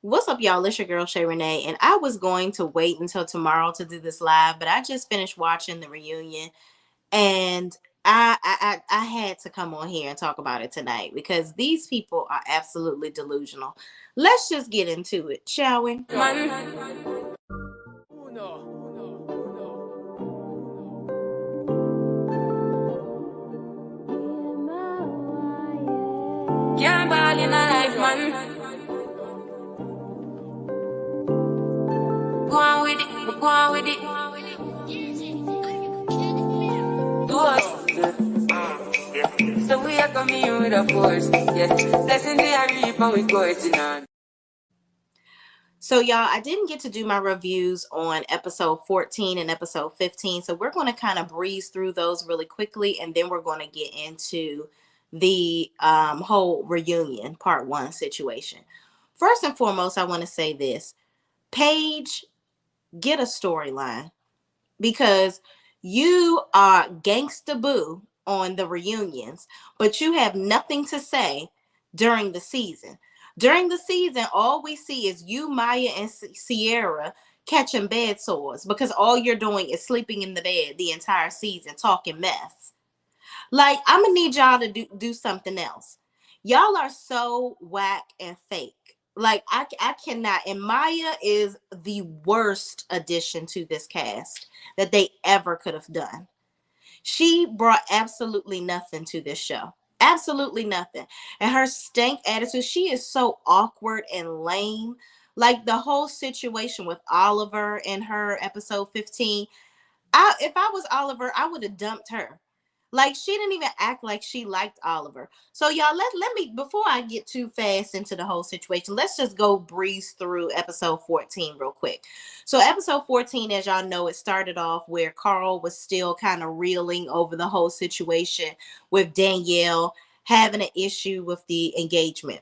What's up, y'all? It's your girl Shay Renee, and I was going to wait until tomorrow to do this live, but I just finished watching the reunion, and I had to come on here and talk about it tonight because these people are absolutely delusional. Let's just get into it, shall we? Can't ball in a life, man. Go on with it, go on with it. Do us. So we are coming in with a force. Yes, blessing the reap and we coursing on. So, y'all, I didn't get to do my reviews on episode 14 and episode 15. So, we're going to kind of breeze through those really quickly. And then we're going to get into the whole reunion part one situation. First and foremost, I want to say this. Paige, get a storyline because you are gangsta boo on the reunions, but you have nothing to say during the season. During the season, all we see is you, Maya, and Sierra catching bed sores because all you're doing is sleeping in the bed the entire season, talking mess. Like, I'm gonna need y'all to do something else. Y'all are so whack and fake. Like, I cannot. And Maya is the worst addition to this cast that they ever could have done. She brought absolutely nothing to this show. Absolutely nothing. And her stank attitude, she is so awkward and lame. Like the whole situation with Oliver in her episode 15. If I was Oliver, I would have dumped her. Like she didn't even act like she liked Oliver. So y'all, let me before I get too fast into the whole situation, let's just go breeze through episode 14 real quick. So episode 14, as y'all know, it started off where Carl was still kind of reeling over the whole situation with Danielle having an issue with the engagement.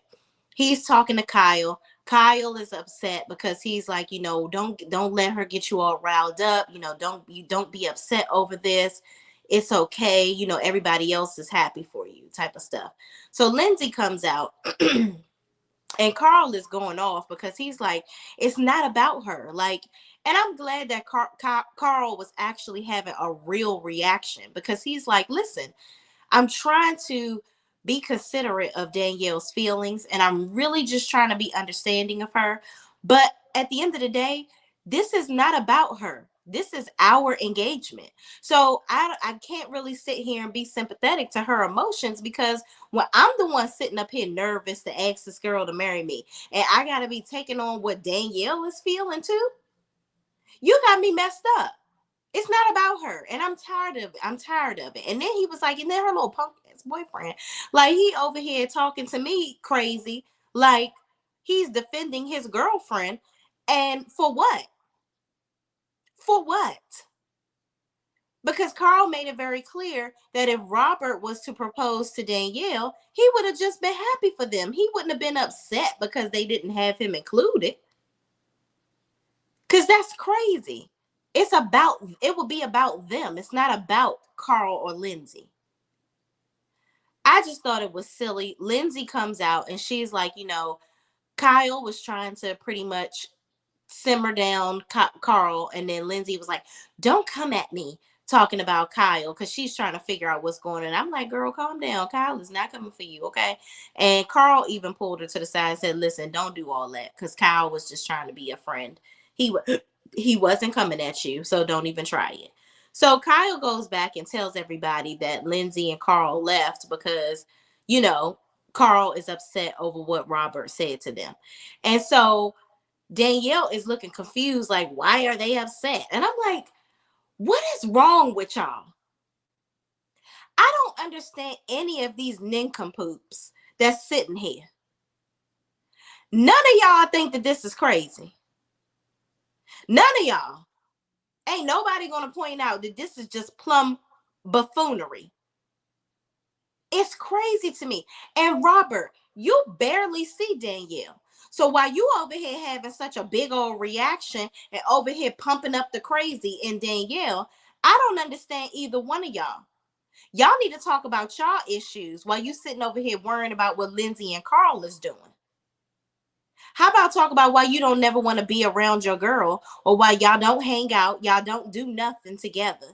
He's talking to Kyle. Kyle is upset because he's like, don't let her get you all riled up. Don't be upset over this. It's okay. Everybody else is happy for you, type of stuff. So Lindsay comes out and Carl is going off because he's like, it's not about her. Like, and I'm glad that Carl was actually having a real reaction because he's like, listen, I'm trying to be considerate of Danielle's feelings and I'm really just trying to be understanding of her. But at the end of the day, this is not about her. This is our engagement. So I can't really sit here and be sympathetic to her emotions because when I'm the one sitting up here nervous to ask this girl to marry me and I got to be taking on what Danielle is feeling too, you got me messed up. It's not about her. And I'm tired of it. I'm tired of it. And then he was like, and then her little punk ass boyfriend, like he over here talking to me crazy, like he's defending his girlfriend. And for what? For what? Because Carl made it very clear that if Robert was to propose to Danielle, he would have just been happy for them. He wouldn't have been upset because they didn't have him included. Because that's crazy. It will be about them. It's not about Carl or Lindsay. I just thought it was silly. Lindsay comes out and she's like, Kyle was trying to pretty much simmer down Carl. And then Lindsay was like, don't come at me talking about Kyle because she's trying to figure out what's going on. I'm like, girl, calm down. Kyle is not coming for you, okay? And Carl even pulled her to the side and said, listen, don't do all that because Kyle was just trying to be a friend. He wasn't coming at you, so don't even try it. So Kyle goes back and tells everybody that Lindsay and Carl left because, Carl is upset over what Robert said to them. And so Danielle is looking confused, like, why are they upset? And I'm like, what is wrong with y'all? I don't understand any of these nincompoops that's sitting here. None of y'all think that this is crazy. None of y'all. Ain't nobody gonna point out that this is just plumb buffoonery. It's crazy to me. And Robert, you barely see Danielle. So while you over here having such a big old reaction and over here pumping up the crazy in Danielle, I don't understand either one of y'all. Y'all need to talk about y'all issues while you sitting over here worrying about what Lindsay and Carl is doing. How about talk about why you don't never want to be around your girl, or why y'all don't hang out, y'all don't do nothing together.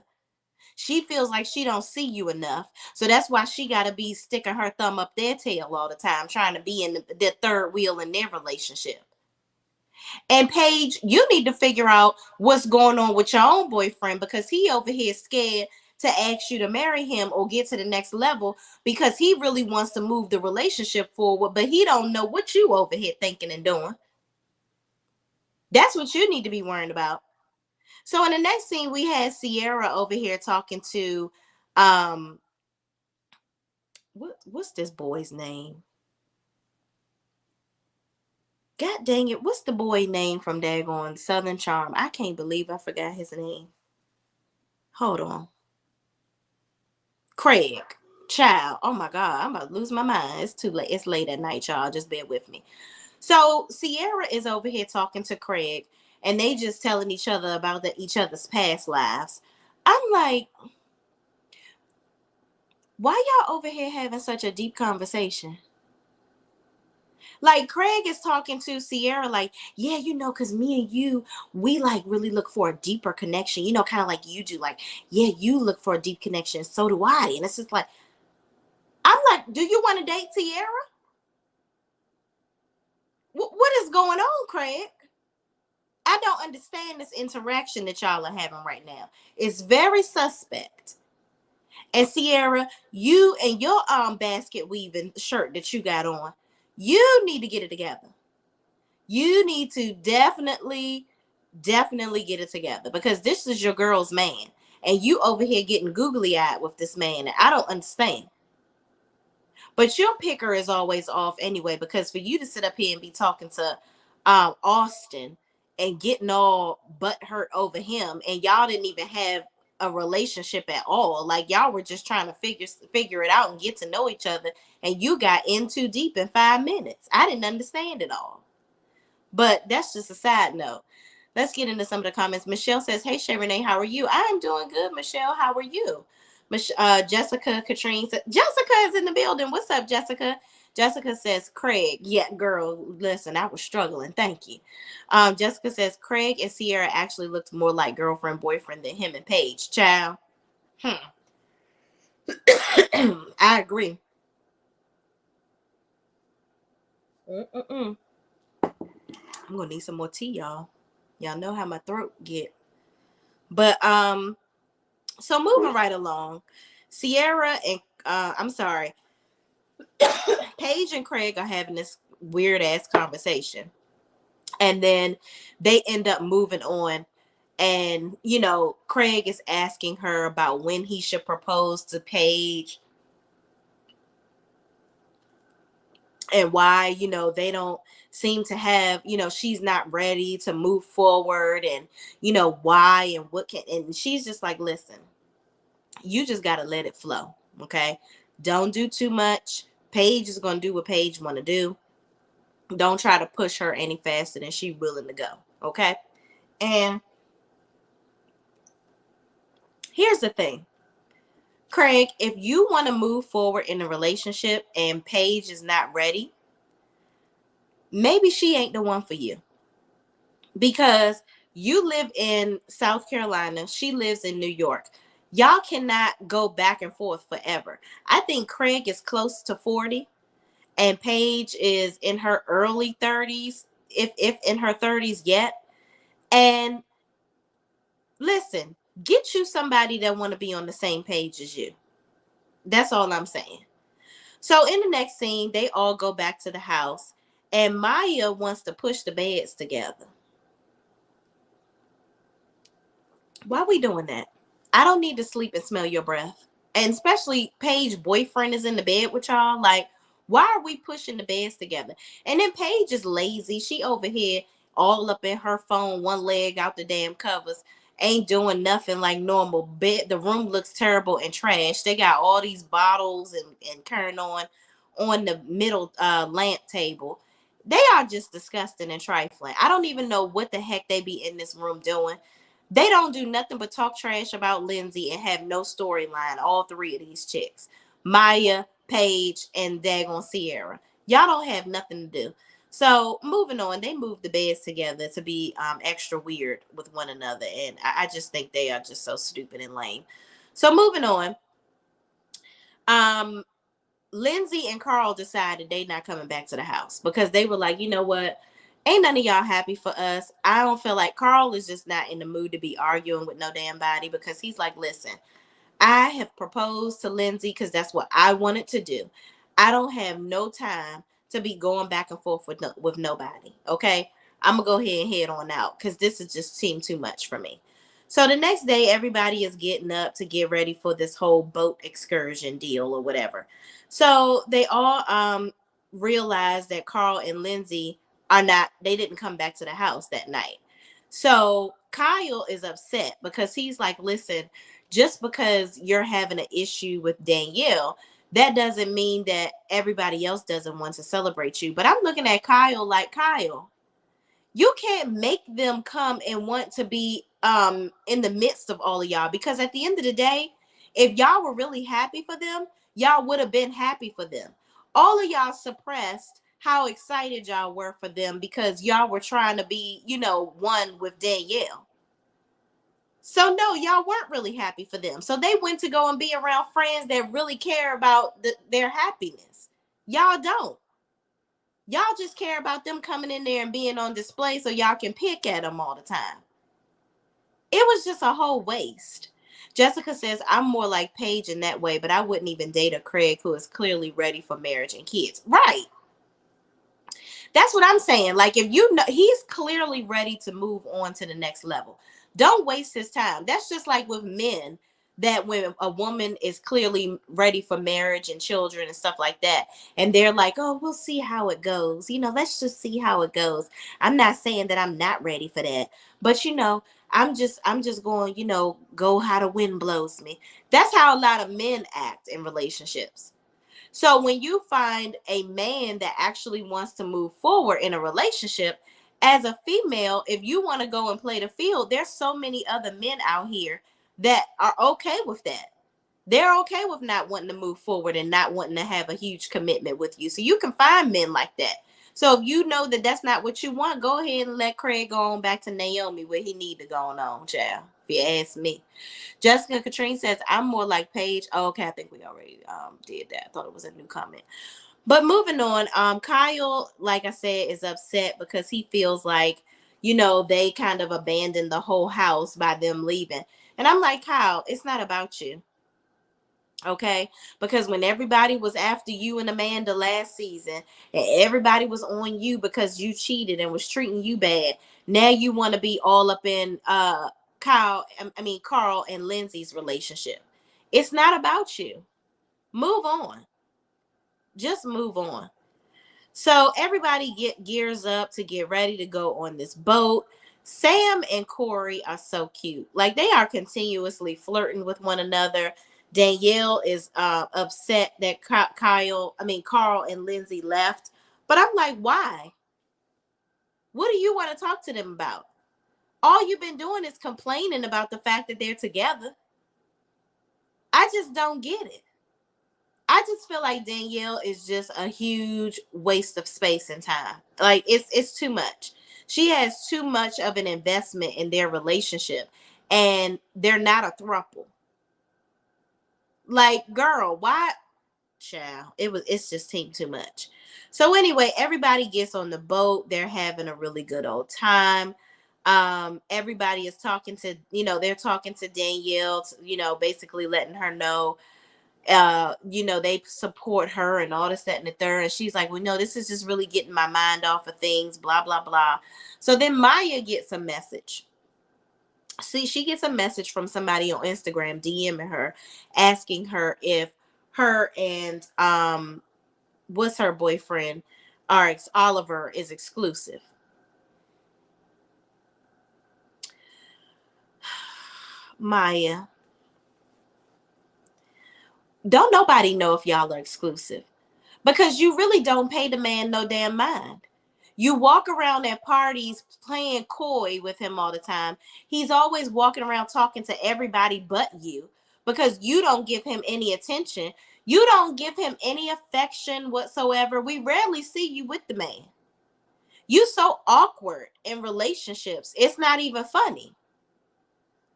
She feels like she don't see you enough. So that's why she got to be sticking her thumb up their tail all the time, trying to be in the third wheel in their relationship. And Paige, you need to figure out what's going on with your own boyfriend, because he over here scared to ask you to marry him or get to the next level, because he really wants to move the relationship forward, but he don't know what you over here thinking and doing. That's what you need to be worrying about. So in the next scene, we had Sierra over here talking to um what's this boy's name? God dang it, what's the boy name from Daggone Southern Charm? I can't believe I forgot his name. Hold on. Craig. Child. Oh my God. I'm about to lose my mind. It's too late. It's late at night, y'all. Just bear with me. So Sierra is over here talking to Craig, and they just telling each other about each other's past lives. I'm like, why y'all over here having such a deep conversation? Like Craig is talking to Sierra, like, yeah, because me and you, we like really look for a deeper connection, kind of like you do. Like, yeah, you look for a deep connection. So do I. And it's just like, I'm like, do you want to date Sierra? What is going on, Craig? I don't understand this interaction that y'all are having right now. It's very suspect. And Sierra, you and your basket weaving shirt that you got on, you need to get it together. You need to definitely get it together, because this is your girl's man, and you over here getting googly eyed with this man, and I don't understand. But your picker is always off anyway, because for you to sit up here and be talking to Austin and getting all butt hurt over him, and y'all didn't even have a relationship at all. Like, y'all were just trying to figure it out and get to know each other, and you got in too deep in 5 minutes. I didn't understand it all. But that's just a side note. Let's get into some of the comments. Michelle says, "Hey Shay Renee, how are you?" I am doing good, Michelle. How are you? Jessica Katrine said, Jessica is in the building. What's up, Jessica? Jessica says, Craig. Yeah, girl, listen, I was struggling. Thank you. Jessica says, Craig and Sierra actually looked more like girlfriend, boyfriend than him and Paige. Child. I agree. Mm-mm-mm. I'm gonna need some more tea, y'all. Y'all know how my throat get. But so moving right along, Sierra and I'm sorry, Paige and Craig are having this weird ass conversation. And then they end up moving on. And, Craig is asking her about when he should propose to Paige, and why, they don't seem to have, she's not ready to move forward, and, why and what can, and she's just like, listen, you just got to let it flow. Okay. Don't do too much. Paige is going to do what Paige want to do. Don't try to push her any faster than she's willing to go. Okay. And here's the thing, Craig, if you want to move forward in a relationship and Paige is not ready, maybe she ain't the one for you, because you live in South Carolina. She lives in New York. Y'all cannot go back and forth forever. I think Craig is close to 40 and Paige is in her early 30s, if in her 30s yet. And listen, get you somebody that want to be on the same page as you. That's all I'm saying. So in the next scene, they all go back to the house, and Maya wants to push the beds together. Why are we doing that? I don't need to sleep and smell your breath. And especially Paige boyfriend is in the bed with y'all. Like, why are we pushing the beds together? And then Paige is lazy. She over here all up in her phone, one leg out the damn covers, ain't doing nothing like normal. Bed, the room looks terrible and trash. They got all these bottles and current on the middle lamp table. They are just disgusting and trifling. I don't even know what the heck they be in this room doing. They don't do nothing but talk trash about Lindsay and have no storyline. All three of these chicks, Maya, Paige, and Dagon Sierra. Y'all don't have nothing to do. So moving on, they moved the beds together to be extra weird with one another, and I just think they are just so stupid and lame. So moving on, um, Lindsay and Carl decided they not coming back to the house because they were like, you know what? Ain't none of y'all happy for us. I don't feel like Carl is just not in the mood to be arguing with no damn body because he's like, listen, I have proposed to Lindsay because that's what I wanted to do. I don't have no time to be going back and forth with nobody. Okay, I'm gonna go ahead and head on out because this is just seemed too much for me. So the next day, everybody is getting up to get ready for this whole boat excursion deal or whatever. So they all realize that Carl and Lindsay are not. They didn't come back to the house that night. So Kyle is upset because he's like, listen, just because you're having an issue with Danielle, that doesn't mean that everybody else doesn't want to celebrate you. But I'm looking at Kyle like, Kyle, you can't make them come and want to be in the midst of all of y'all, because at the end of the day, if y'all were really happy for them, y'all would have been happy for them. All of y'all suppressed how excited y'all were for them because y'all were trying to be, one with Danielle. So no, y'all weren't really happy for them. So they went to go and be around friends that really care about their happiness. Y'all don't. Y'all just care about them coming in there and being on display so y'all can pick at them all the time. It was just a whole waste. Jessica says, I'm more like Paige in that way, but I wouldn't even date a Craig who is clearly ready for marriage and kids. Right. That's what I'm saying. Like, if you know he's clearly ready to move on to the next level, don't waste his time. That's just like with men, that when a woman is clearly ready for marriage and children and stuff like that, and they're like, oh, we'll see how it goes. Let's just see how it goes. I'm not saying that I'm not ready for that, but I'm just going, go how the wind blows me. That's how a lot of men act in relationships. So when you find a man that actually wants to move forward in a relationship, as a female, if you want to go and play the field, there's so many other men out here that are okay with that. They're okay with not wanting to move forward and not wanting to have a huge commitment with you. So you can find men like that. So if you know that that's not what you want, go ahead and let Craig go on back to Naomi where he need to go on, child. If you ask me. Jessica Katrine says, I'm more like Paige. Oh, okay, I think we already did that. I thought it was a new comment. But moving on, Kyle, like I said, is upset because he feels like, they kind of abandoned the whole house by them leaving. And I'm like, Kyle, it's not about you. Okay, because when everybody was after you and Amanda last season, and everybody was on you because you cheated and was treating you bad, now you want to be all up in Carl and Lindsay's relationship. It's not about you. Move on. Just move on. So everybody get gears up to get ready to go on this boat. Sam and Corey are so cute. Like, they are continuously flirting with one another. Danielle is upset that Carl and Lindsay left. But I'm like, why? What do you want to talk to them about? All you've been doing is complaining about the fact that they're together. I just don't get it. I just feel like Danielle is just a huge waste of space and time. Like, it's too much. She has too much of an investment in their relationship, and they're not a throuple. Like, girl, why? Child, it's just too much. So anyway, everybody gets on the boat. They're having a really good old time. Everybody is talking to, they're talking to Danielle, basically letting her know they support her and all this, that, and the third. And she's like, well, no, this is just really getting my mind off of things, blah, blah, blah. So then Maya gets a message. See, she gets a message from somebody on Instagram DMing her, asking her if her and what's her boyfriend, RX Oliver, is exclusive. Maya, don't nobody know if y'all are exclusive, because you really don't pay the man no damn mind. You walk around at parties playing coy with him all the time. He's always walking around talking to everybody but you because you don't give him any attention. You don't give him any affection whatsoever. We rarely see you with the man. You so awkward in relationships. It's not even funny.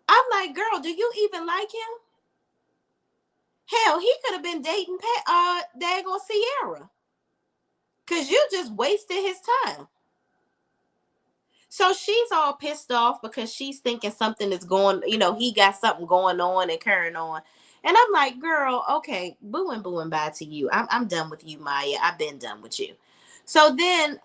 I'm like, girl, do you even like him? Hell, he could have been dating daggone Sierra. Cause you just wasted his time. So she's all pissed off because she's thinking something is going, he got something going on and carrying on. And I'm like, girl, okay, boo and bye to you. I'm done with you, Maya. I've been done with you. So then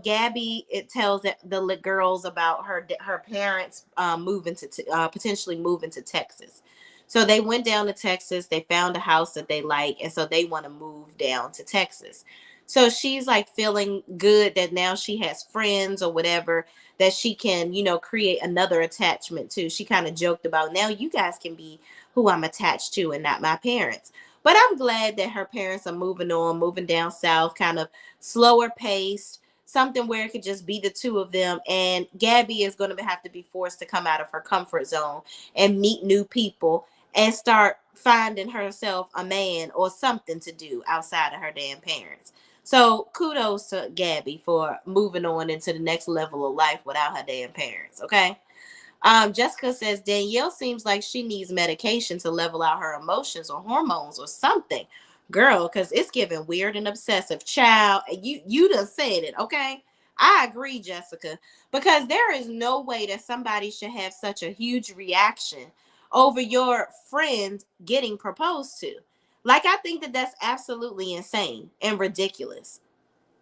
Gabby, it tells the girls about her parents moving to potentially moving to Texas. So they went down to Texas. They found a house that they like, and so they want to move down to Texas. So she's like feeling good that now she has friends or whatever that she can, create another attachment to. She kind of joked about, now you guys can be who I'm attached to and not my parents. But I'm glad that her parents are moving on, moving down south, kind of slower paced, something where it could just be the two of them. And Gabby is going to have to be forced to come out of her comfort zone and meet new people and start finding herself a man or something to do outside of her damn parents. So kudos to Gabby for moving on into the next level of life without her damn parents. Okay. Jessica says Danielle seems like she needs medication to level out her emotions or hormones or something. Girl, because it's giving weird and obsessive. Child, you done said it, okay? I agree, Jessica, because there is no way that somebody should have such a huge reaction over your friend getting proposed to. Like, I think that that's absolutely insane and ridiculous.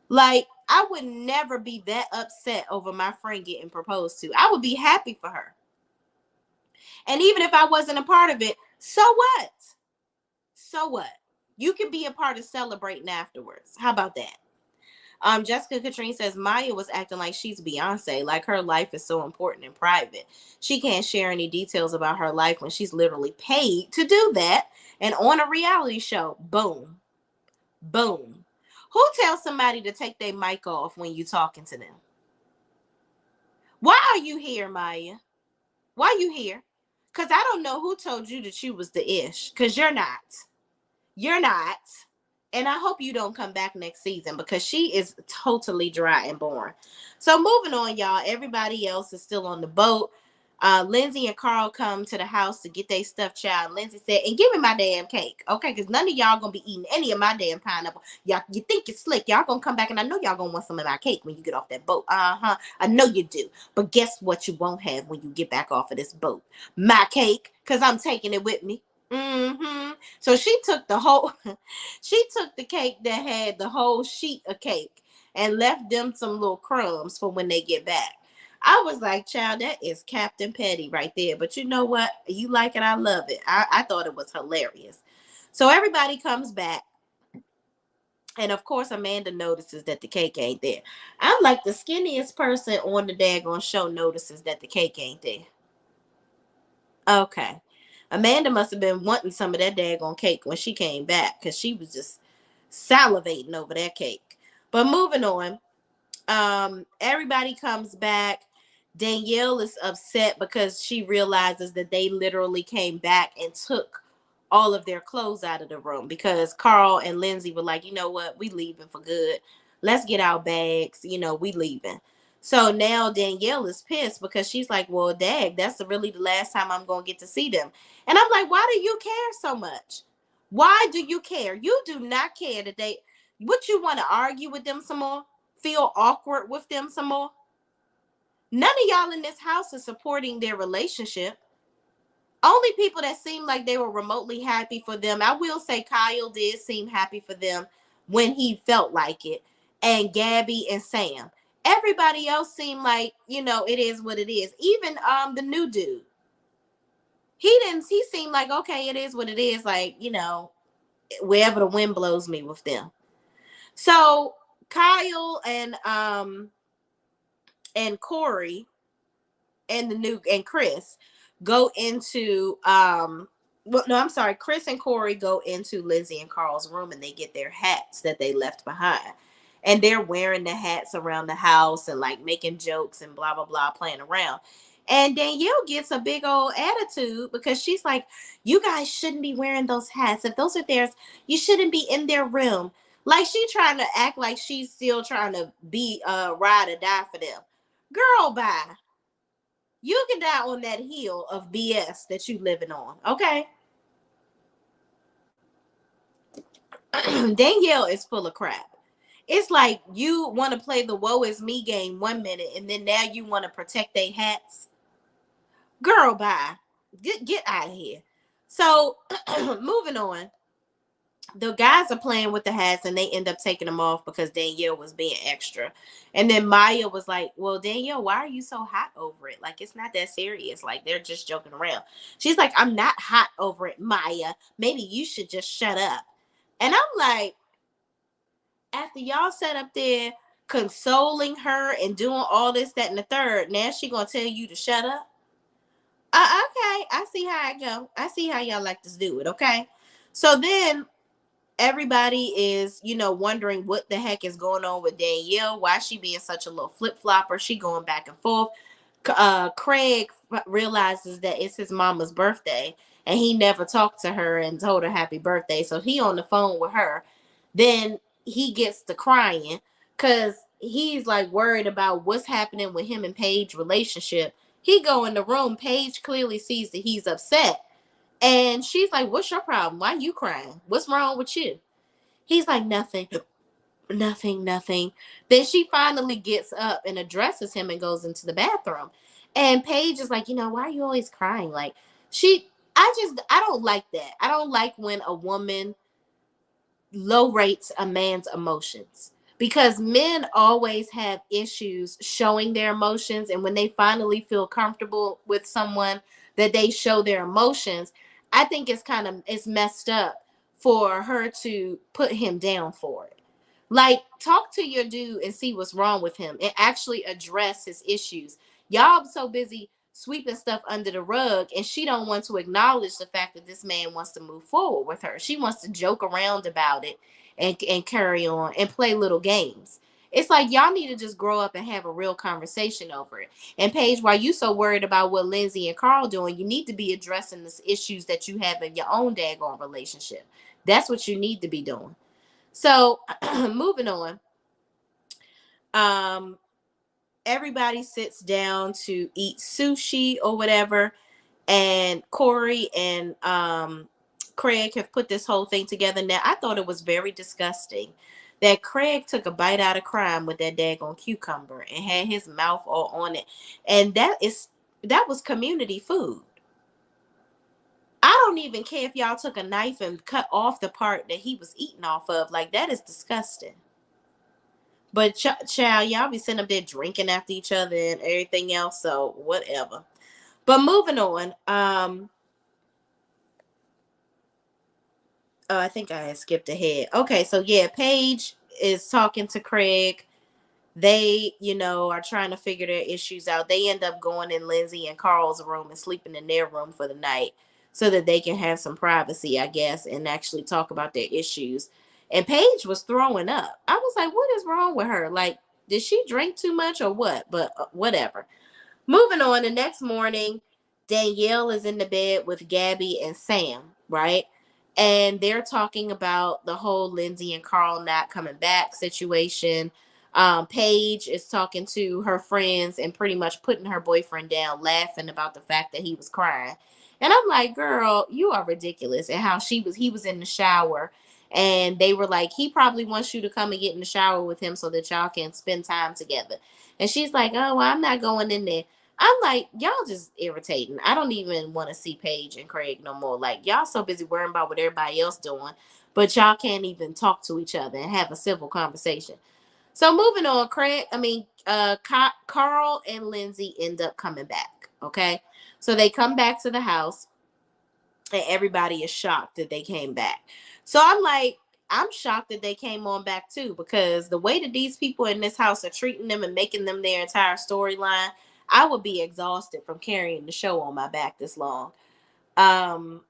Like, I would never be that upset over my friend getting proposed to. I would be happy for her. And even if I wasn't a part of it, so what? So what? You can be a part of celebrating afterwards. How about that? Jessica Katrine says Maya was acting like she's Beyonce, like her life is so important and private. She can't share any details about her life when she's literally paid to do that. And on a reality show, boom, boom. Who tells somebody to take their mic off when you talking to them? Why are you here, Maya? Why you here? Because I don't know who told you that you was the ish. Because you're not. You're not. And I hope you don't come back next season because she is totally dry and boring. So moving on, y'all. Everybody else is still on the boat. Lindsay and Carl come to the house to get their stuffed child. Lindsay said, and give me my damn cake. Okay, because none of y'all gonna be eating any of my damn pineapple. Y'all, you think you're slick. Y'all gonna come back and I know y'all gonna want some of my cake when you get off that boat. Uh-huh. I know you do. But guess what you won't have when you get back off of this boat? My cake, because I'm taking it with me. Mm-hmm. So she took she took the cake that had the whole sheet of cake and left them some little crumbs for when they get back. I was like, child, that is Captain Petty right there. But you know what? You like it, I love it. I thought it was hilarious. So everybody comes back. And of course, Amanda notices that the cake ain't there. I'm like the skinniest person on the daggone show notices that the cake ain't there. Okay. Amanda must have been wanting some of that daggone cake when she came back because she was just salivating over that cake. But moving on, everybody comes back. Danielle is upset because she realizes that they literally came back and took all of their clothes out of the room because Carl and Lindsay were like, you know what, we leaving for good. Let's get our bags. We leaving. So now Danielle is pissed because she's like, well, dag, that's really the last time I'm going to get to see them. And I'm like, why do you care so much? Why do you care? You do not care that would you want to argue with them some more? Feel awkward with them some more? None of y'all in this house is supporting their relationship. Only people that seem like they were remotely happy for them. I will say Kyle did seem happy for them when he felt like it. And Gabby and Sam. Everybody else seemed like, it is what it is. Even the new dude. He seemed like, okay, it is what it is. Like, wherever the wind blows me with them. So Kyle and Corey and Chris go into I'm sorry, Chris and Corey go into Lizzie and Carl's room and they get their hats that they left behind. And they're wearing the hats around the house and like making jokes and blah blah blah, playing around. And Danielle gets a big old attitude because she's like, you guys shouldn't be wearing those hats. If those are theirs, you shouldn't be in their room. Like she trying to act like she's still trying to be ride or die for them. Girl, bye. You can die on that hill of BS that you living on. Okay. Danielle is full of crap. It's like you want to play the woe is me game 1 minute and then now you want to protect their hats. Girl, bye. Get out of here. So moving on. The guys are playing with the hats and they end up taking them off because Danielle was being extra. And then Maya was like, well, Danielle, why are you so hot over it? Like, it's not that serious. Like, they're just joking around. She's like, I'm not hot over it, Maya. Maybe you should just shut up. And I'm like, after y'all sat up there consoling her and doing all this, that, and the third, now she gonna tell you to shut up? Okay, I see how I go. I see how y'all like to do it, okay? So then everybody is, wondering what the heck is going on with Danielle. Why she being such a little flip flopper? She going back and forth. Craig realizes that it's his mama's birthday, and he never talked to her and told her happy birthday. So he on the phone with her. Then he gets to crying because he's like worried about what's happening with him and Paige relationship. He go in the room. Paige clearly sees that he's upset. And she's like, what's your problem? Why are you crying? What's wrong with you? He's like, nothing, nothing, nothing. Then she finally gets up and addresses him and goes into the bathroom. And Paige is like, why are you always crying? Like, I don't like that. I don't like when a woman low rates a man's emotions because men always have issues showing their emotions, and when they finally feel comfortable with someone that they show their emotions, I think it's messed up for her to put him down for it. Like, talk to your dude and see what's wrong with him and actually address his issues. Y'all so busy sweeping stuff under the rug, and she don't want to acknowledge the fact that this man wants to move forward with her. She wants to joke around about it and carry on and play little games. It's like y'all need to just grow up and have a real conversation over it. And Paige, while you so worried about what Lindsay and Carl doing, you need to be addressing the issues that you have in your own daggone relationship. That's what you need to be doing. So moving on. Um, Everybody sits down to eat sushi or whatever, and Corey and Craig have put this whole thing together. Now, I thought it was very disgusting that Craig took a bite out of crime with that daggone cucumber and had his mouth all on it, and that was community food. I don't even care if y'all took a knife and cut off the part that he was eating off of. Like, that is disgusting. But child, y'all be sitting up there drinking after each other and everything else. So whatever. But moving on. Oh, I think I had skipped ahead. Okay, so yeah, Paige is talking to Craig. They, are trying to figure their issues out. They end up going in Lindsay and Carl's room and sleeping in their room for the night so that they can have some privacy, I guess, and actually talk about their issues. And Paige was throwing up. I was like, what is wrong with her? Like, did she drink too much or what? But whatever. Moving on, the next morning, Danielle is in the bed with Gabby and Sam, right? And they're talking about the whole Lindsay and Carl not coming back situation. Paige is talking to her friends and pretty much putting her boyfriend down, laughing about the fact that he was crying. And I'm like, girl, you are ridiculous. And how he was in the shower, and they were like, he probably wants you to come and get in the shower with him so that y'all can spend time together. And she's like, oh, well, I'm not going in there. I'm like, y'all just irritating. I don't even want to see Paige and Craig no more. Like, y'all so busy worrying about what everybody else doing, but y'all can't even talk to each other and have a civil conversation. So moving on, Carl and Lindsay end up coming back. Okay, so they come back to the house, and everybody is shocked that they came back. So I'm like, I'm shocked that they came on back too, because the way that these people in this house are treating them and making them their entire storyline, I would be exhausted from carrying the show on my back this long. Um,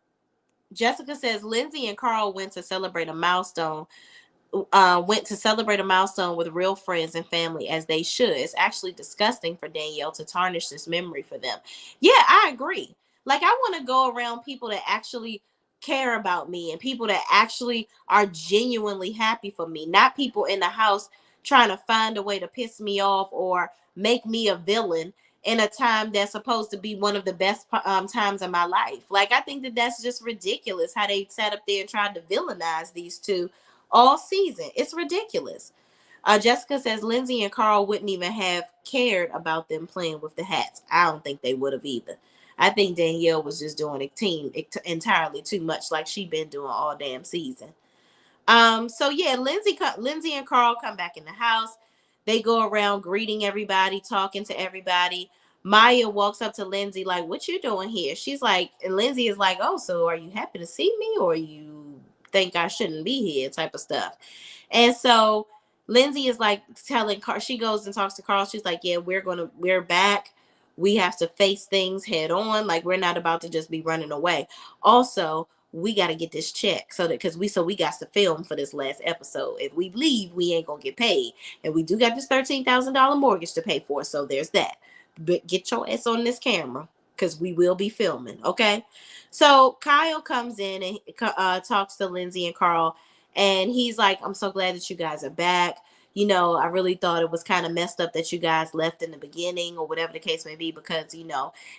Jessica says Lindsay and Carl went to celebrate a milestone with real friends and family as they should. It's actually disgusting for Danielle to tarnish this memory for them. Yeah, I agree. Like, I want to go around people that actually care about me and people that actually are genuinely happy for me, not people in the house trying to find a way to piss me off or make me a villain in a time that's supposed to be one of the best times of my life. Like, I think that that's just ridiculous how they sat up there and tried to villainize these two all season. It's ridiculous. Jessica says Lindsay and Carl wouldn't even have cared about them playing with the hats. I don't think they would have either. I think Danielle was just doing a team entirely too much, like she been doing all damn season. So yeah, Lindsay and Carl come back in the house. They go around greeting everybody, talking to everybody. Maya walks up to Lindsay like, "What you doing here?" She's like, and Lindsay is like, "Oh, so are you happy to see me, or you think I shouldn't be here?" Type of stuff. And so Lindsay is like telling Carl, she goes and talks to Carl. She's like, "Yeah, we're back. We have to face things head on. Like, we're not about to just be running away. Also, we got to get this check so that because we got to film for this last episode. If we leave, we ain't gonna get paid, and we do got this $13,000 mortgage to pay for. So there's that. But get your ass on this camera because we will be filming. Okay." So Kyle comes in and talks to Lindsay and Carl, and he's like, "I'm so glad that you guys are back. I really thought it was kind of messed up that you guys left in the beginning or whatever the case may be, because,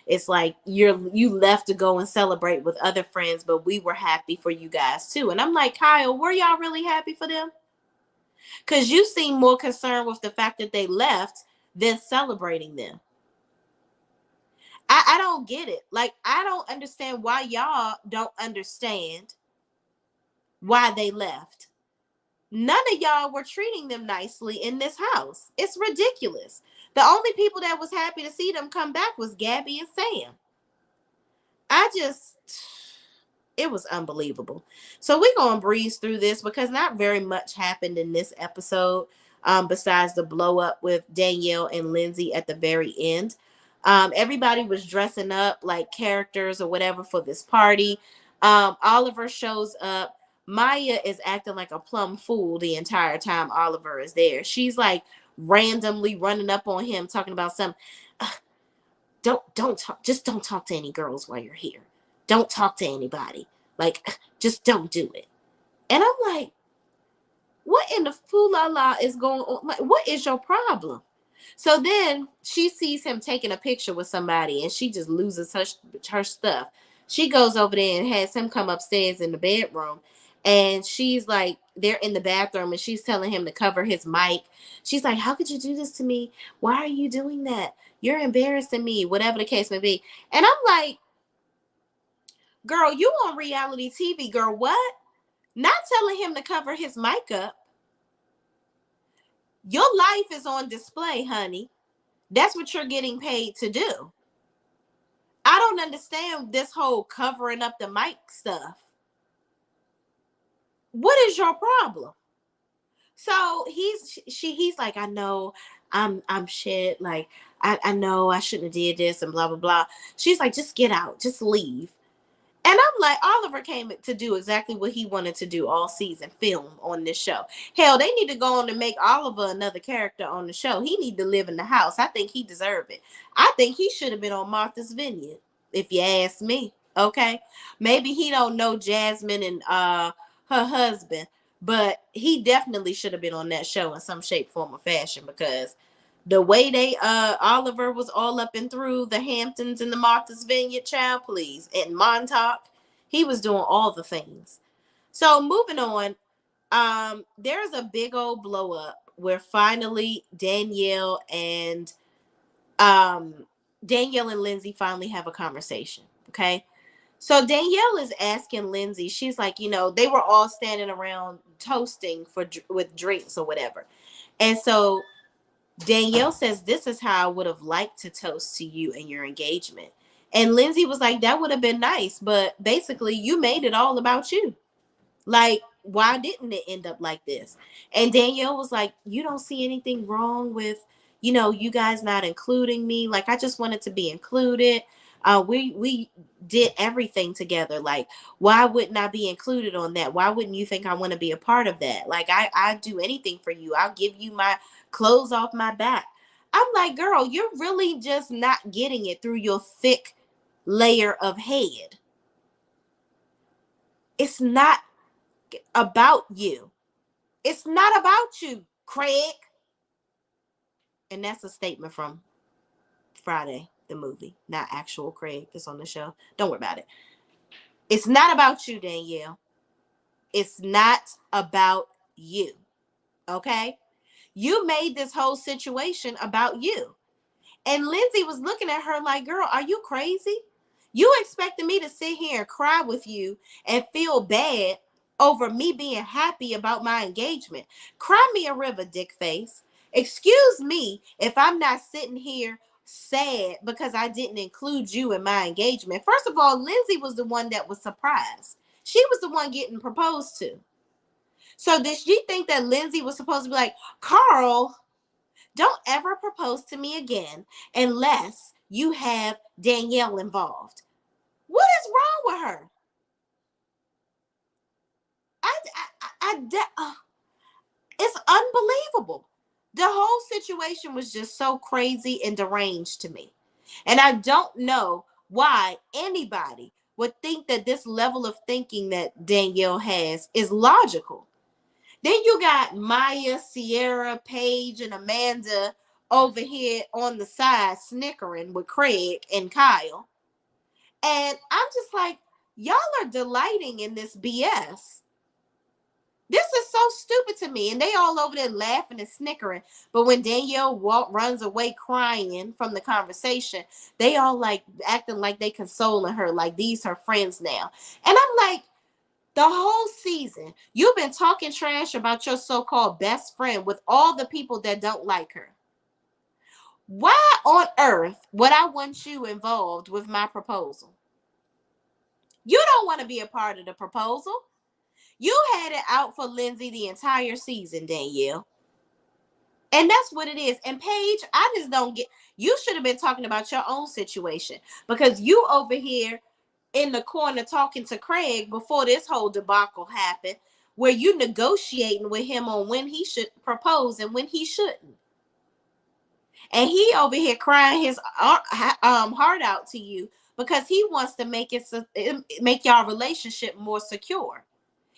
it's like you left to go and celebrate with other friends, but we were happy for you guys too." And I'm like, Kyle, were y'all really happy for them? Because you seem more concerned with the fact that they left than celebrating them. I don't get it. Like, I don't understand why y'all don't understand why they left. None of y'all were treating them nicely in this house. It's ridiculous. The only people that was happy to see them come back was Gabby and Sam. I just, it was unbelievable. So we're going to breeze through this because not very much happened in this episode, besides the blow up with Danielle and Lindsay at the very end. Everybody was dressing up like characters or whatever for this party. Oliver shows up. Maya is acting like a plum fool the entire time Oliver is there. She's like randomly running up on him talking about some don't talk, just don't talk to any girls while you're here. Don't talk to anybody. Like, just don't do it. And I'm like, what in the foolala is going on? Like, what is your problem? So then she sees him taking a picture with somebody and she just loses her stuff. She goes over there and has him come upstairs in the bedroom. And she's like, they're in the bathroom and she's telling him to cover his mic. She's like, "How could you do this to me? Why are you doing that? You're embarrassing me," whatever the case may be. And I'm like, girl, you on reality TV, girl. What? Not telling him to cover his mic up. Your life is on display, honey. That's what you're getting paid to do. I don't understand this whole covering up the mic stuff. What is your problem? So he's like, "I know I'm shit. Like, I know I shouldn't have did this and blah blah blah." She's like, "Just get out, just leave." And I'm like, Oliver came to do exactly what he wanted to do all season, film on this show. Hell, they need to go on and make Oliver another character on the show. He need to live in the house. I think he deserved it. I think he should have been on Martha's Vineyard, if you ask me. Okay. Maybe he don't know Jasmine and her husband, but he definitely should have been on that show in some shape, form, or fashion, because the way they Oliver was all up and through the Hamptons and the Martha's Vineyard, child, please, and Montauk, he was doing all the things. So moving on, there's a big old blow up where finally um Danielle and Lindsay finally have a conversation. Okay. So Danielle is asking Lindsay, she's like, they were all standing around toasting with drinks or whatever. And so Danielle says, "This is how I would have liked to toast to you in your engagement." And Lindsay was like, "That would have been nice, but basically you made it all about you. Like, why didn't it end up like this?" And Danielle was like, "You don't see anything wrong with, you guys not including me. Like, I just wanted to be included. We did everything together. Like, why wouldn't I be included on that? Why wouldn't you think I want to be a part of that? Like, I do anything for you. I'll give you my clothes off my back." I'm like, girl, you're really just not getting it through your thick layer of head. It's not about you. It's not about you, Craig. And that's a statement from Friday, the movie, not actual Craig that's on the show. Don't worry about it. It's not about you, Danielle. It's not about you. Okay? You made this whole situation about you. And Lindsay was looking at her like, girl, are you crazy? You expected me to sit here and cry with you and feel bad over me being happy about my engagement. Cry me a river, dick face. Excuse me if I'm not sitting here sad because I didn't include you in my engagement. First of all, Lindsay was the one that was surprised. She was the one getting proposed to. So did she think that Lindsay was supposed to be like, Carl, don't ever propose to me again unless you have Danielle involved? What is wrong with her? It's unbelievable. The whole situation was just so crazy and deranged to me. And I don't know why anybody would think that this level of thinking that Danielle has is logical. Then you got Maya, Sierra, Paige, and Amanda over here on the side snickering with Craig and Kyle. And I'm just like, y'all are delighting in this BS. This is so stupid to me. And they all over there laughing and snickering. But when Danielle runs away crying from the conversation, they all like acting like they consoling her, like these her friends now. And I'm like, the whole season, you've been talking trash about your so-called best friend with all the people that don't like her. Why on earth would I want you involved with my proposal? You don't want to be a part of the proposal. You had it out for Lindsay the entire season, Danielle. And that's what it is. And Paige, I just don't get, you should have been talking about your own situation because you over here in the corner talking to Craig before this whole debacle happened, where you negotiating with him on when he should propose and when he shouldn't. And he over here crying his heart out to you because he wants to make y'all relationship more secure.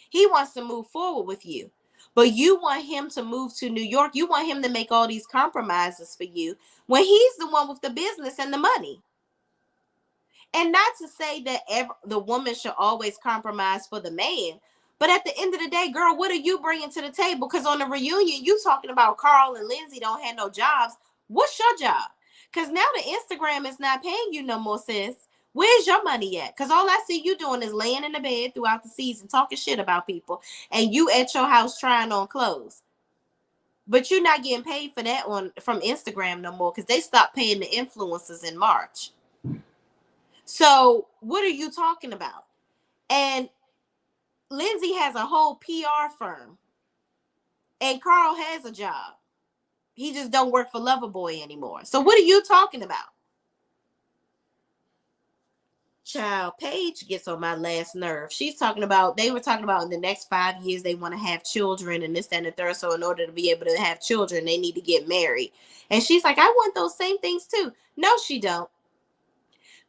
He wants to move forward with you. But you want him to move to New York. You want him to make all these compromises for you when he's the one with the business and the money. And not to say that the woman should always compromise for the man. But at the end of the day, girl, what are you bringing to the table? Because on the reunion, you talking about Carl and Lindsay don't have no jobs. What's your job? Because now the Instagram is not paying you no more, sis. Where's your money at? Because all I see you doing is laying in the bed throughout the season, talking shit about people, and you at your house trying on clothes. But you're not getting paid for that from Instagram no more because they stopped paying the influencers in March. So what are you talking about? And Lindsay has a whole PR firm. And Carl has a job. He just don't work for Loverboy anymore. So what are you talking about? Child, Paige gets on my last nerve. They were talking about in the next 5 years, they want to have children and this, that, and the third. So in order to be able to have children, they need to get married. And she's like, I want those same things too. No, she don't.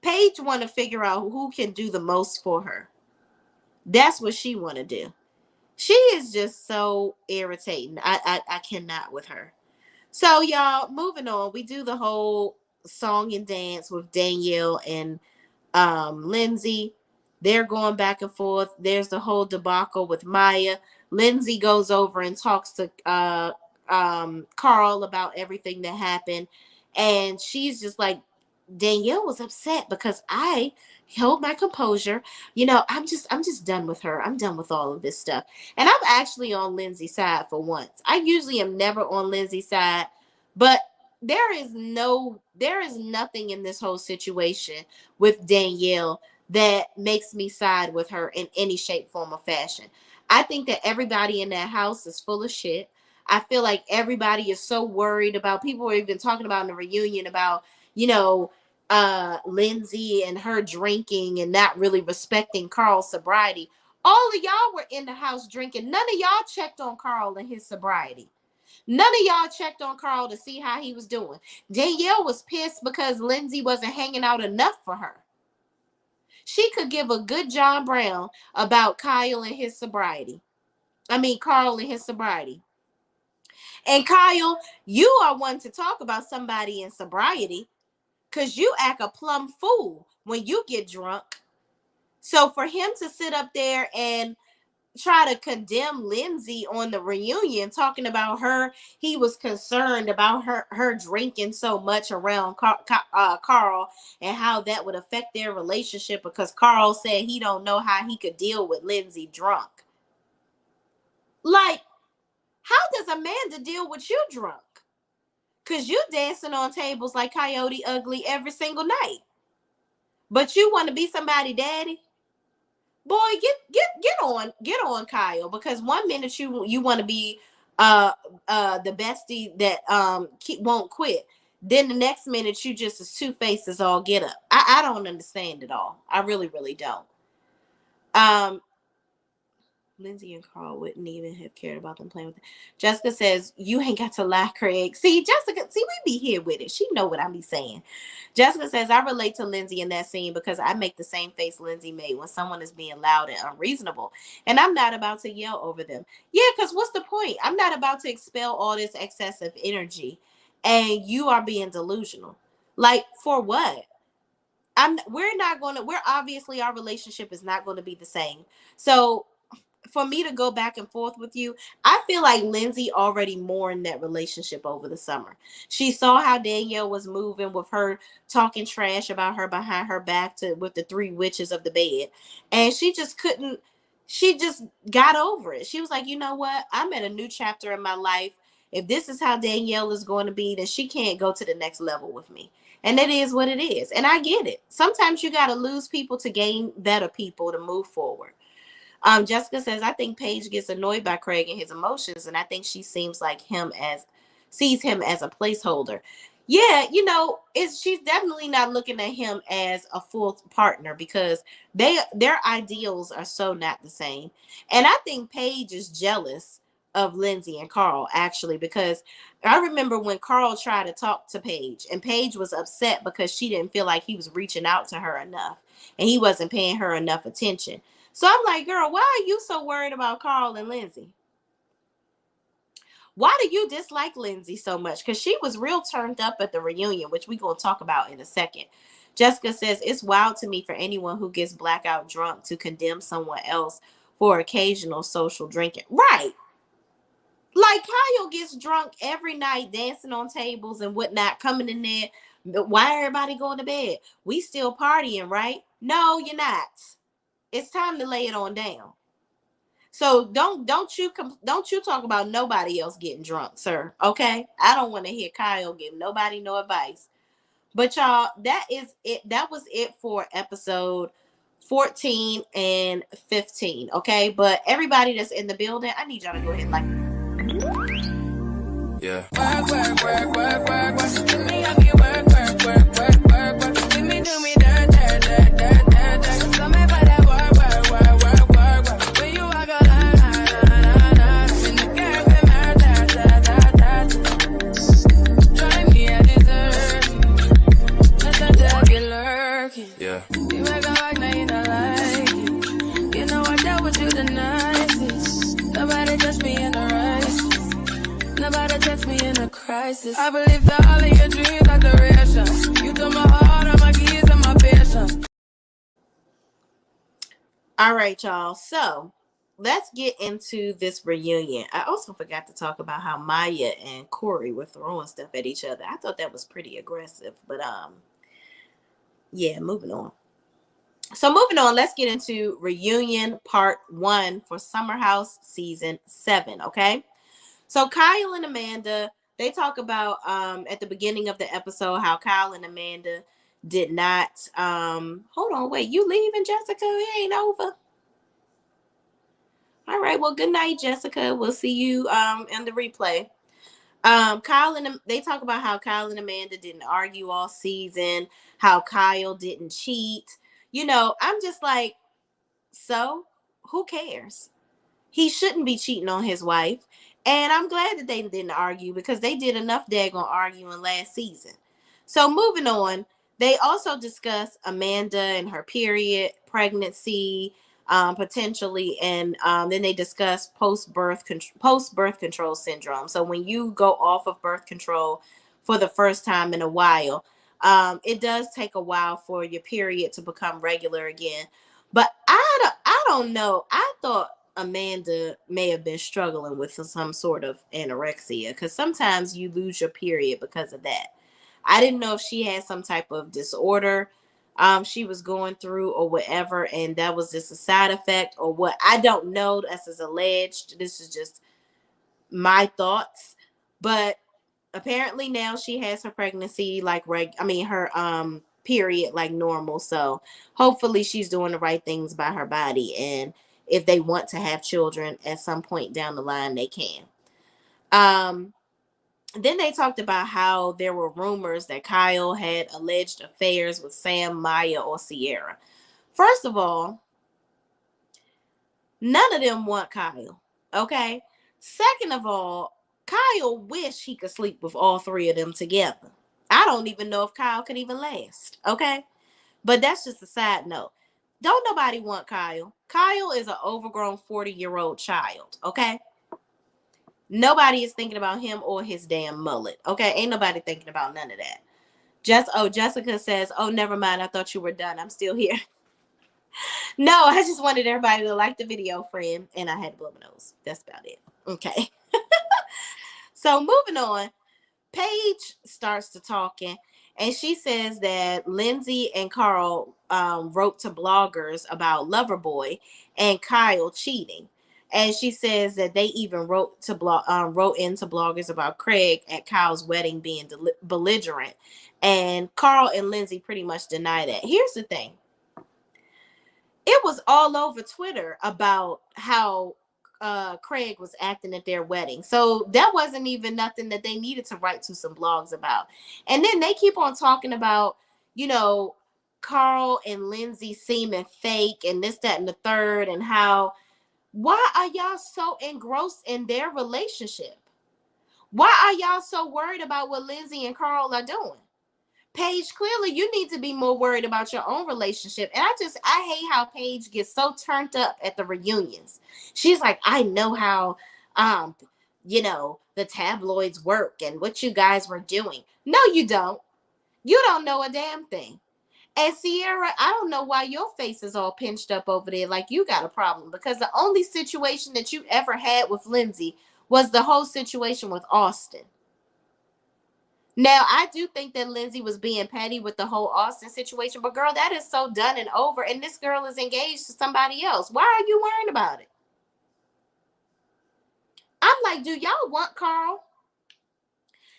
Paige want to figure out who can do the most for her. That's what she want to do. She is just so irritating. I cannot with her. So y'all, moving on. We do the whole song and dance with Danielle and Lindsay. They're going back and forth. There's the whole debacle with Maya. Lindsay goes over and talks to Carl about everything that happened. And she's just like, Danielle was upset because I held my composure. I'm just done with her. I'm done with all of this stuff. And I'm actually on Lindsay's side for once. I usually am never on Lindsay's side, but there is nothing in this whole situation with Danielle that makes me side with her in any shape, form, or fashion. I think that everybody in that house is full of shit. I feel like everybody is so worried about, people were even talking about in the reunion about, Lindsay and her drinking and not really respecting Carl's sobriety. All of y'all were in the house drinking. None of y'all checked on Carl and his sobriety. None of y'all checked on Carl to see how he was doing. Danielle was pissed because Lindsay wasn't hanging out enough for her. She could give a good John Brown about Kyle and his sobriety. I mean, Carl and his sobriety. And Kyle, you are one to talk about somebody in sobriety because you act a plumb fool when you get drunk. So for him to sit up there and try to condemn Lindsay on the reunion, talking about her, he was concerned about her drinking so much around Carl and how that would affect their relationship because Carl said he don't know how he could deal with Lindsay drunk. Like, how does Amanda deal with you drunk? Because you dancing on tables like Coyote Ugly every single night. But you want to be somebody daddy? Boy, get on Kyle, because one minute you want to be the bestie that won't quit. Then the next minute you just as two faces all get up. I don't understand it all. I really, really don't. Lindsay and Carl wouldn't even have cared about them playing with it. Jessica says, you ain't got to lie, Craig. See, Jessica, we be here with it. She know what I be saying. Jessica says, I relate to Lindsay in that scene because I make the same face Lindsay made when someone is being loud and unreasonable. And I'm not about to yell over them. Yeah, because what's the point? I'm not about to expel all this excessive energy and you are being delusional. Like, for what? We're obviously, our relationship is not going to be the same. So for me to go back and forth with you, I feel like Lindsay already mourned that relationship over the summer. She saw how Danielle was moving with her talking trash about her behind her back with the three witches of the bed. And she just couldn't, she just got over it. She was like, you know what? I'm at a new chapter in my life. If this is how Danielle is going to be, then she can't go to the next level with me. And it is what it is. And I get it. Sometimes you got to lose people to gain better people to move forward. Jessica says, I think Paige gets annoyed by Craig and his emotions, and I think she seems like sees him as a placeholder. Yeah, she's definitely not looking at him as a full partner because their ideals are so not the same. And I think Paige is jealous of Lindsay and Carl, actually, because I remember when Carl tried to talk to Paige, and Paige was upset because she didn't feel like he was reaching out to her enough and he wasn't paying her enough attention. So I'm like, girl, why are you so worried about Carl and Lindsay? Why do you dislike Lindsay so much? Because she was real turned up at the reunion, which we're going to talk about in a second. Jessica says, it's wild to me for anyone who gets blackout drunk to condemn someone else for occasional social drinking. Right. Like Kyle gets drunk every night, dancing on tables and whatnot, coming in there. Why everybody going to bed? We still partying, right? No, you're not. It's time to lay it on down. So don't you talk about nobody else getting drunk, sir. Okay, I don't want to hear Kyle give nobody no advice. But y'all, that is it. That was it for episode 14 and 15. Okay, but everybody that's in the building, I need y'all to go ahead and like. Yeah. Work, work, work, work, work, work. Do me up, you work, work, work, work, work, work. Do me dirt, dirt, dirt, dirt, dirt, dirt. So me for that work, work, work, work, work, work. When you walk a line, in the girl say murder, drive me a dessert. Let the devil lurking. Yeah. You make a like, now you don't like it. You know I dealt with you the nicest. Nobody touched me in the right. Nobody touch me in a crisis. I believe that all of your dreams are duration. You took my heart, all my keys, and my patience. All right, y'all. So let's get into this reunion. I also forgot to talk about how Maya and Corey were throwing stuff at each other. I thought that was pretty aggressive, but yeah, moving on. So moving on, let's get into reunion part 1 for Summer House season 7. Okay. So Kyle and Amanda, they talk about at the beginning of the episode how Kyle and Amanda did not hold on, wait, you leaving, Jessica? It ain't over. All right, well, good night, Jessica. We'll see you in the replay. They talk about how Kyle and Amanda didn't argue all season, how Kyle didn't cheat. I'm just like, so who cares? He shouldn't be cheating on his wife. And I'm glad that they didn't argue because they did enough daggone arguing last season. So moving on, They also discuss Amanda and her period, pregnancy, potentially, and then they discuss post birth control syndrome. So when you go off of birth control for the first time in a while, it does take a while for your period to become regular again. But I don't know. I thought Amanda may have been struggling with some sort of anorexia, because sometimes you lose your period because of that. I didn't know if she had some type of disorder she was going through or whatever, and that was just a side effect or what. I don't know. This is alleged. This is just my thoughts. But apparently now she has her pregnancy like her period like normal. So hopefully she's doing the right things by her body, and if they want to have children at some point down the line, they can. Um then they talked about how there were rumors that Kyle had alleged affairs with Sam, Maya, or Sierra. First of all, none of them want Kyle. Okay. Second of all, Kyle wish he could sleep with all three of them together. I don't even know if Kyle could even last. Okay. But that's just a side note. Don't nobody want Kyle. Kyle is an overgrown 40-year-old child. Okay. Nobody is thinking about him or his damn mullet. Okay. Ain't nobody thinking about none of that. Jessica says, oh, never mind. I thought you were done. I'm still here. No, I just wanted everybody to like the video, friend. And I had to blow my nose. That's about it. Okay. So moving on, Paige starts to talking, and she says that Lindsay and Carl wrote to bloggers about Loverboy and Kyle cheating. And she says that they even wrote into bloggers about Craig at Kyle's wedding being belligerent. And Carl and Lindsay pretty much deny that. Here's the thing. It was all over Twitter about how Craig was acting at their wedding. So that wasn't even nothing that they needed to write to some blogs about. And then they keep on talking about, Carl and Lindsay seeming fake and this, that, and the third, and how, why are y'all so engrossed in their relationship? Why are y'all so worried about what Lindsay and Carl are doing? Paige, clearly you need to be more worried about your own relationship. And I hate how Paige gets so turned up at the reunions. She's like, I know how, the tabloids work and what you guys were doing. No, you don't. You don't know a damn thing. And Sierra, I don't know why your face is all pinched up over there like you got a problem, because the only situation that you ever had with Lindsay was the whole situation with Austin. Now, I do think that Lindsay was being petty with the whole Austin situation, but girl, that is so done and over, and this girl is engaged to somebody else. Why are you worrying about it? I'm like, do y'all want Carl?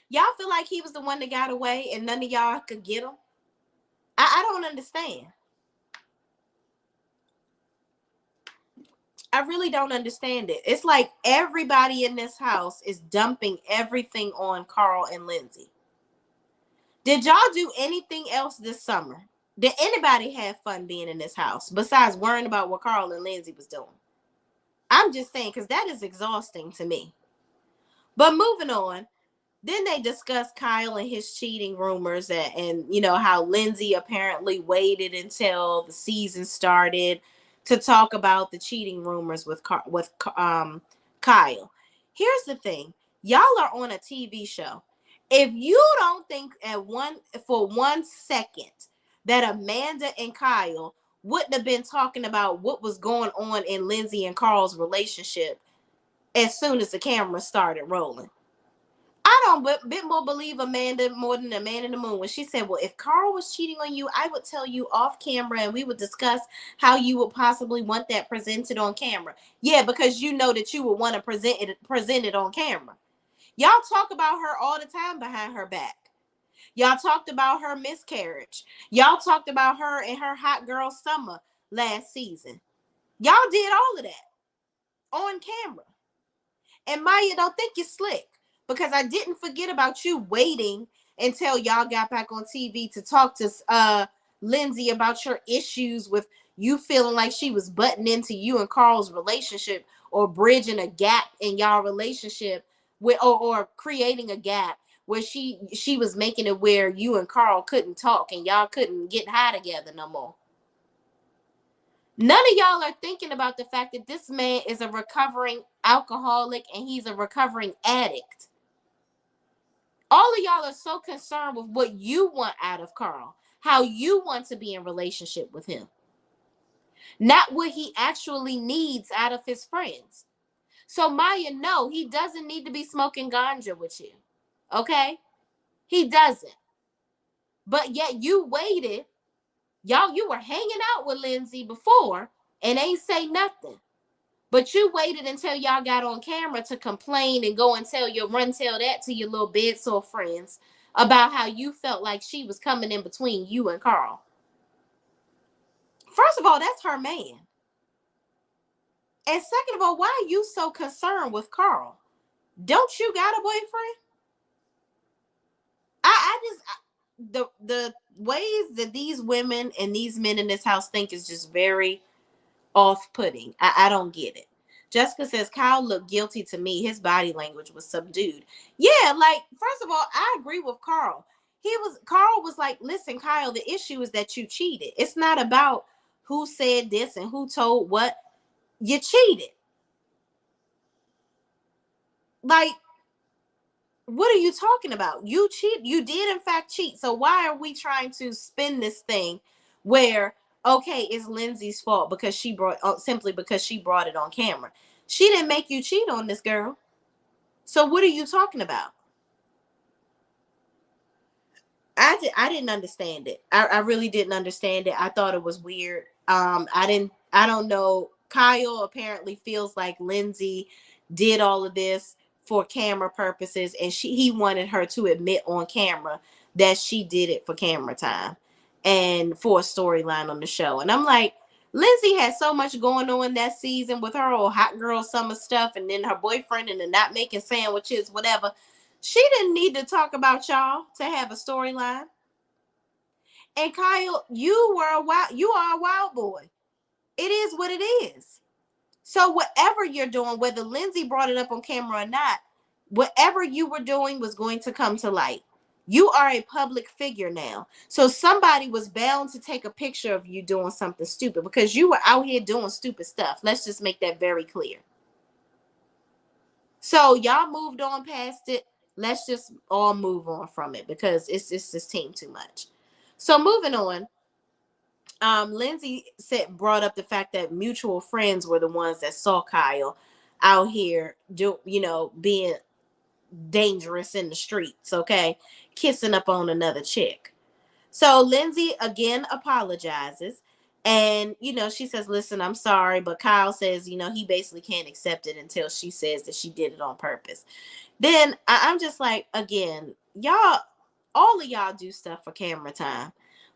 Y'all feel like he was the one that got away and none of y'all could get him? I don't understand. I really don't understand it. It's like everybody in this house is dumping everything on Carl and Lindsay. Did y'all do anything else this summer? Did anybody have fun being in this house besides worrying about what Carl and Lindsay was doing? I'm just saying, because that is exhausting to me. But moving on, then they discussed Kyle and his cheating rumors, and how Lindsay apparently waited until the season started to talk about the cheating rumors with Kyle. Here's the thing. Y'all are on a TV show. If you don't think for 1 second that Amanda and Kyle wouldn't have been talking about what was going on in Lindsay and Carl's relationship as soon as the camera started rolling. I don't bit more believe Amanda more than the man in the moon when she said, well, if Carl was cheating on you, I would tell you off camera and we would discuss how you would possibly want that presented on camera. Yeah, because you know that you would want to present it on camera. Y'all talk about her all the time behind her back. Y'all talked about her miscarriage. Y'all talked about her and her hot girl summer last season. Y'all did all of that on camera. And Maya, don't think you're slick, because I didn't forget about you waiting until y'all got back on TV to talk to Lindsay about your issues with you feeling like she was butting into you and Carl's relationship, or bridging a gap in y'all relationship with, or creating a gap where she was making it where you and Carl couldn't talk and y'all couldn't get high together no more. None of y'all are thinking about the fact that this man is a recovering alcoholic and he's a recovering addict. All of y'all are so concerned with what you want out of Carl, how you want to be in relationship with him, not what he actually needs out of his friends. So Maya, no, he doesn't need to be smoking ganja with you. Okay? He doesn't. But yet you waited. Y'all, you were hanging out with Lindsay before and ain't say nothing. But you waited until y'all got on camera to complain and go and tell that to your little bed sore friends about how you felt like she was coming in between you and Carl. First of all, that's her man. And second of all, why are you so concerned with Carl? Don't you got a boyfriend? The ways that these women and these men in this house think is just very off-putting. I don't get it. Jessica says Kyle looked guilty to me. His body language was subdued. Yeah, like, first of all, I agree with Carl. Carl was like, listen, Kyle, the issue is that you cheated. It's not about who said this and who told what. You cheated. Like, what are you talking about? You did in fact cheat. So why are we trying to spin this thing where, okay, it's Lindsay's fault because simply because she brought it on camera? She didn't make you cheat on this girl. So what are you talking about? I didn't understand it. I really didn't understand it. I thought it was weird. I don't know. Kyle apparently feels like Lindsay did all of this for camera purposes, and he wanted her to admit on camera that she did it for camera time and for a storyline on the show. And I'm like, Lindsay had so much going on that season with her old hot girl summer stuff, and then her boyfriend, and the not making sandwiches, whatever. She didn't need to talk about y'all to have a storyline. And Kyle, you are a wild boy. It is what it is. So whatever you're doing, whether Lindsay brought it up on camera or not, whatever you were doing was going to come to light. You are a public figure now. So somebody was bound to take a picture of you doing something stupid because you were out here doing stupid stuff. Let's just make that very clear. So y'all moved on past it. Let's just all move on from it because it's this team too much. So moving on. Lindsay brought up the fact that mutual friends were the ones that saw Kyle out here being dangerous in the streets, okay, kissing up on another chick. So Lindsay again apologizes, and she says, listen, I'm sorry, but Kyle says he basically can't accept it until she says that she did it on purpose. Then I'm just like, again, all of y'all do stuff for camera time.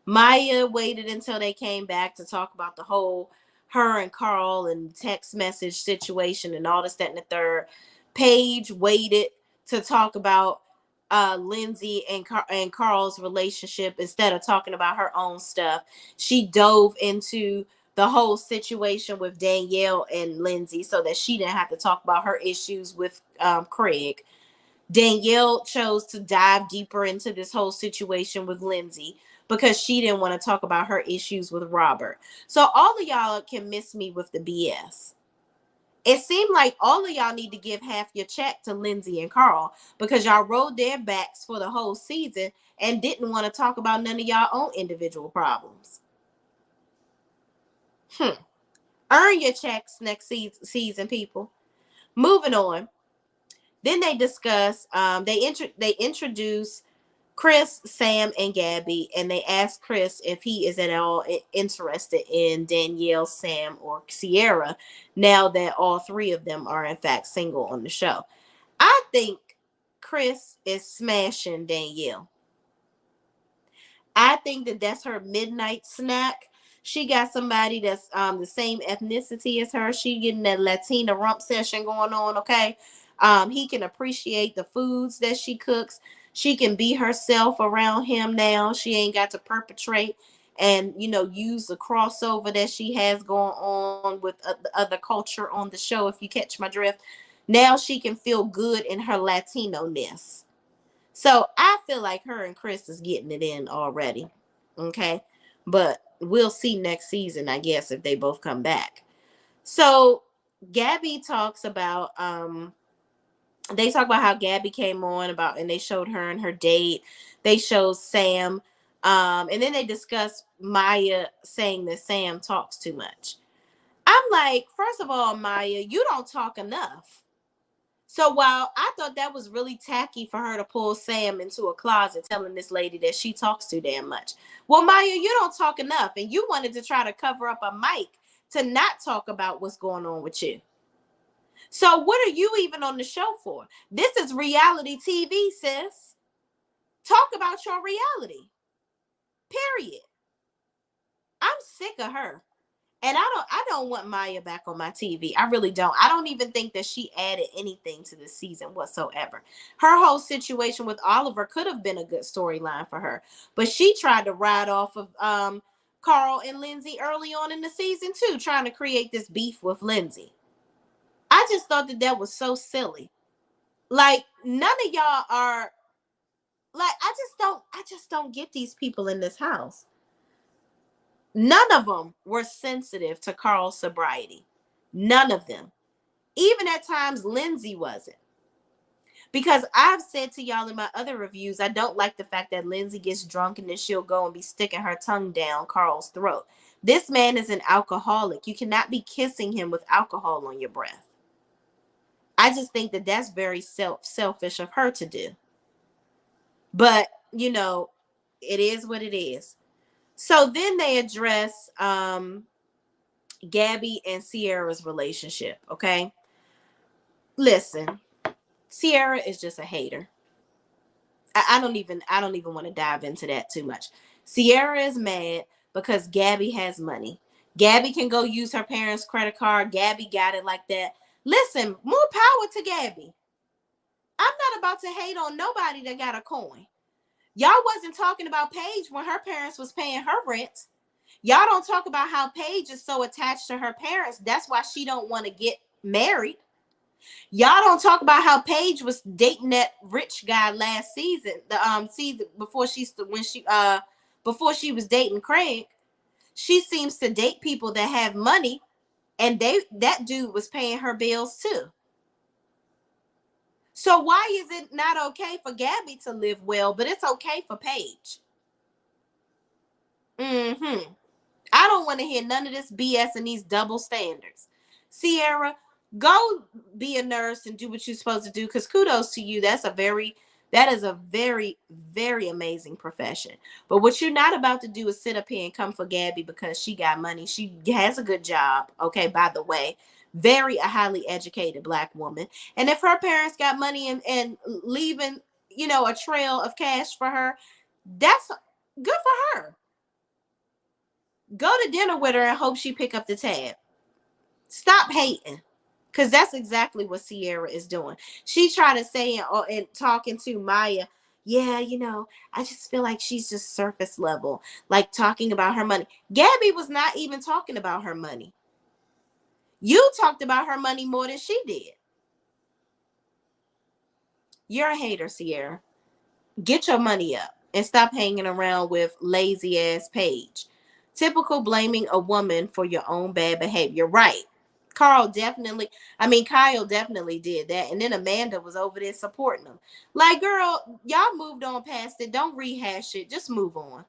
Maya waited until they came back to talk about the whole her and Carl and text message situation and all this, that, and the third. Paige waited to talk about Lindsay and Carl's relationship instead of talking about her own stuff. She dove into the whole situation with Danielle and Lindsay so that she didn't have to talk about her issues with Craig. Danielle chose to dive deeper into this whole situation with Lindsay because she didn't want to talk about her issues with Robert. So all of y'all can miss me with the BS. It seemed like all of y'all need to give half your check to Lindsay and Carl because y'all rode their backs for the whole season and didn't want to talk about none of y'all own individual problems. Earn your checks next season, people. Moving on. Then they discuss, they introduce Chris, Sam, and Gabby, and they ask Chris if he is at all interested in Danielle, Sam, or Sierra now that all three of them are in fact single on the show. I think Chris is smashing Danielle. I think that that's her midnight snack. She got somebody that's the same ethnicity as her. She getting that Latina rump session going on, okay? He can appreciate the foods that she cooks. She can be herself around him now. She ain't got to perpetrate and, use the crossover that she has going on with other culture on the show, if you catch my drift. Now she can feel good in her Latino-ness. So I feel like her and Chris is getting it in already. Okay. But we'll see next season, I guess, if they both come back. So Gabby talks about they talk about how Gabby came on about and they showed her and her date. They showed Sam. And then they discussed Maya saying that Sam talks too much. I'm like, first of all, Maya, you don't talk enough. So while I thought that was really tacky for her to pull Sam into a closet telling this lady that she talks too damn much. Well, Maya, you don't talk enough. And you wanted to try to cover up a mic to not talk about what's going on with you. So what are you even on the show for? This is reality TV, sis. Talk about your reality. Period. I'm sick of her. And I don't want Maya back on my TV. I really don't. I don't even think that she added anything to this season whatsoever. Her whole situation with Oliver could have been a good storyline for her. But she tried to ride off of Carl and Lindsay early on in the season too, trying to create this beef with Lindsay. I just thought that that was so silly. Like none of y'all are like I just don't get these people in this house. None of them were sensitive to Carl's sobriety. None of them. Even at times, Lindsay wasn't. Because I've said to y'all in my other reviews, I don't like the fact that Lindsay gets drunk and then she'll go and be sticking her tongue down Carl's throat. This man is an alcoholic. You cannot be kissing him with alcohol on your breath. I just think that that's very selfish of her to do. But, you know, it is what it is. So then they address Gabby and Sierra's relationship, okay? Listen, Sierra is just a hater. I don't even want to dive into that too much. Sierra is mad because Gabby has money. Gabby can go use her parents' credit card. Gabby got it like that. Listen, more power to Gabby. I'm not about to hate on nobody that got a coin. Y'all wasn't talking about Paige when her parents was paying her rent. Y'all don't talk about how Paige is so attached to her parents. That's why she don't want to get married. Y'all don't talk about how Paige was dating that rich guy last season. The season before before she was dating Craig. She seems to date people that have money, and that dude was paying her bills too. So why is it not okay for Gabby to live well, but it's okay for Paige? Mm-hmm. I don't want to hear none of this BS and these double standards. Sierra, go be a nurse and do what you're supposed to do, because kudos to you. That is a very, very amazing profession. But what you're not about to do is sit up here and come for Gabby because she got money. She has a good job. Okay, by the way, very a highly educated Black woman. And if her parents got money and leaving, a trail of cash for her, that's good for her. Go to dinner with her and hope she pick up the tab. Stop hating. Because that's exactly what Sierra is doing. She tried to say and talking to Maya, yeah, I just feel like she's just surface level, like talking about her money. Gabby was not even talking about her money. You talked about her money more than she did. You're a hater, Sierra. Get your money up and stop hanging around with lazy ass Paige. Typical blaming a woman for your own bad behavior. Right. Kyle definitely did that. And then Amanda was over there supporting him. Like, girl, y'all moved on past it. Don't rehash it. Just move on.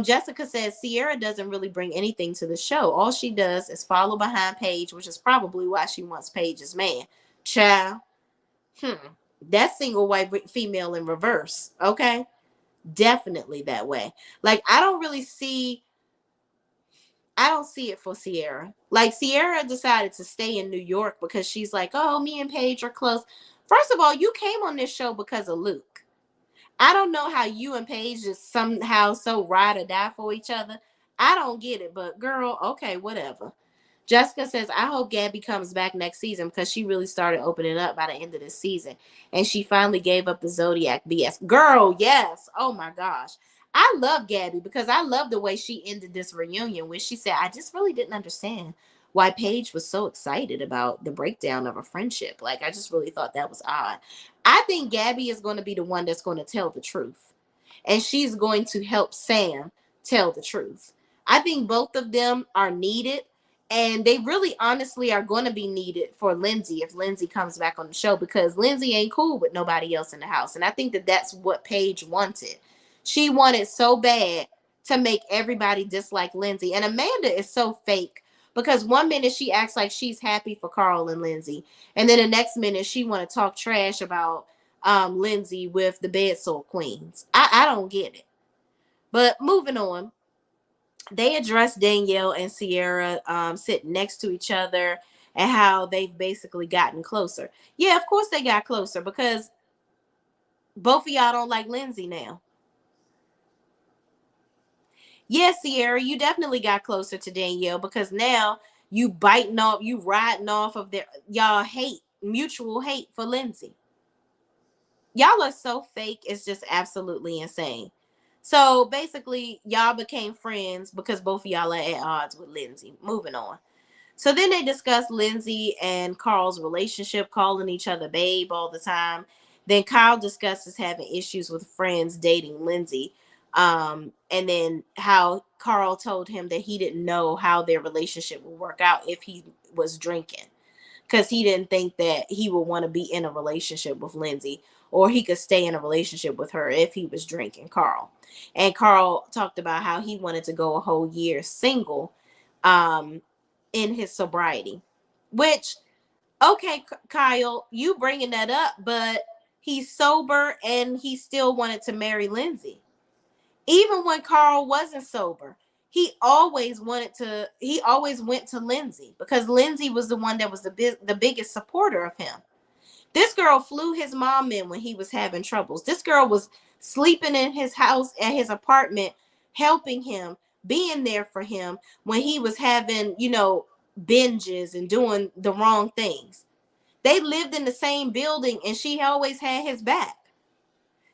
Jessica says Sierra doesn't really bring anything to the show. All she does is follow behind Paige, which is probably why she wants Paige's man. Child. That's single white female in reverse. Okay. Definitely that way. Like, I don't see it for Sierra. Like, Sierra decided to stay in New York because she's like, oh, me and Paige are close. First of all, you came on this show because of Luke. I don't know how you and Paige just somehow so ride or die for each other. I don't get it, but girl, okay, whatever. Jessica says, I hope Gabby comes back next season because she really started opening up by the end of this season. And she finally gave up the Zodiac BS. Girl, yes. Oh my gosh. I love Gabby because I love the way she ended this reunion when she said, I just really didn't understand why Paige was so excited about the breakdown of a friendship. Like, I just really thought that was odd. I think Gabby is going to be the one that's going to tell the truth. And she's going to help Sam tell the truth. I think both of them are needed. And they really honestly are going to be needed for Lindsay if Lindsay comes back on the show, because Lindsay ain't cool with nobody else in the house. And I think that that's what Paige wanted. She wanted so bad to make everybody dislike Lindsay. And Amanda is so fake, because one minute she acts like she's happy for Carl and Lindsay, and then the next minute she want to talk trash about Lindsay with the bed sore queens. I don't get it. But moving on, they address Danielle and Sierra sitting next to each other and how they've basically gotten closer. Yeah, of course they got closer, because both of y'all don't like Lindsay now. Yes, Sierra, you definitely got closer to Danielle, because now you biting off, you riding off of their y'all hate, mutual hate for Lindsay. Y'all are so fake. It's just absolutely insane. So basically, y'all became friends because both of y'all are at odds with Lindsay. Moving on. So then they discuss Lindsay and Carl's relationship, calling each other babe all the time. Then Kyle discusses having issues with friends dating Lindsay. And then how Carl told him that he didn't know how their relationship would work out if he was drinking, because he didn't think that he would want to be in a relationship with Lindsay, or he could stay in a relationship with her if he was drinking, Carl. And Carl talked about how he wanted to go a whole year single um, in his sobriety, which, okay, Kyle, you bringing that up, but he's sober and he still wanted to marry Lindsay. Even when Carl wasn't sober, he always went to Lindsay, because Lindsay was the one that was the biggest supporter of him. This girl flew his mom in when he was having troubles. This girl was sleeping in his house, at his apartment, helping him, being there for him when he was having, binges and doing the wrong things. They lived in the same building and she always had his back.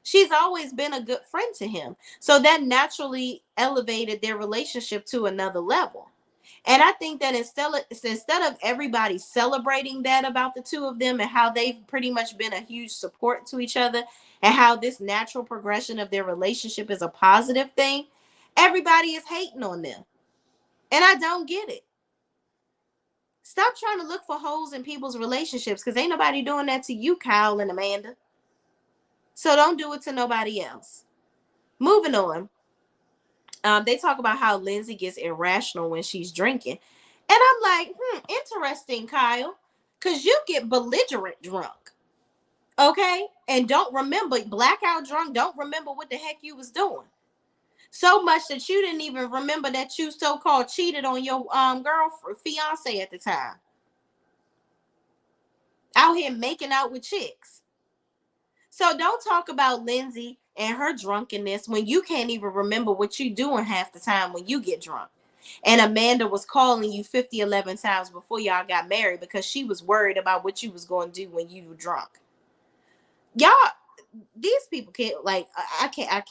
She's always been a good friend to him. So that naturally elevated their relationship to another level. And I think that instead of everybody celebrating that about the two of them and how they've pretty much been a huge support to each other, and how this natural progression of their relationship is a positive thing, everybody is hating on them. And I don't get it. Stop trying to look for holes in people's relationships, because ain't nobody doing that to you, Kyle and Amanda. So don't do it to nobody else. Moving on. They talk about how Lindsay gets irrational when she's drinking. And I'm like, interesting, Kyle. Because you get belligerent drunk. Okay? And don't remember, blackout drunk, don't remember what the heck you was doing. So much that you didn't even remember that you so-called cheated on your girlfriend, fiance at the time. Out here making out with chicks. So don't talk about Lindsay and her drunkenness when you can't even remember what you doing half the time when you get drunk. And Amanda was calling you 11 times before y'all got married because she was worried about what you was going to do when you were drunk. Y'all, these people can't, like, I cannot.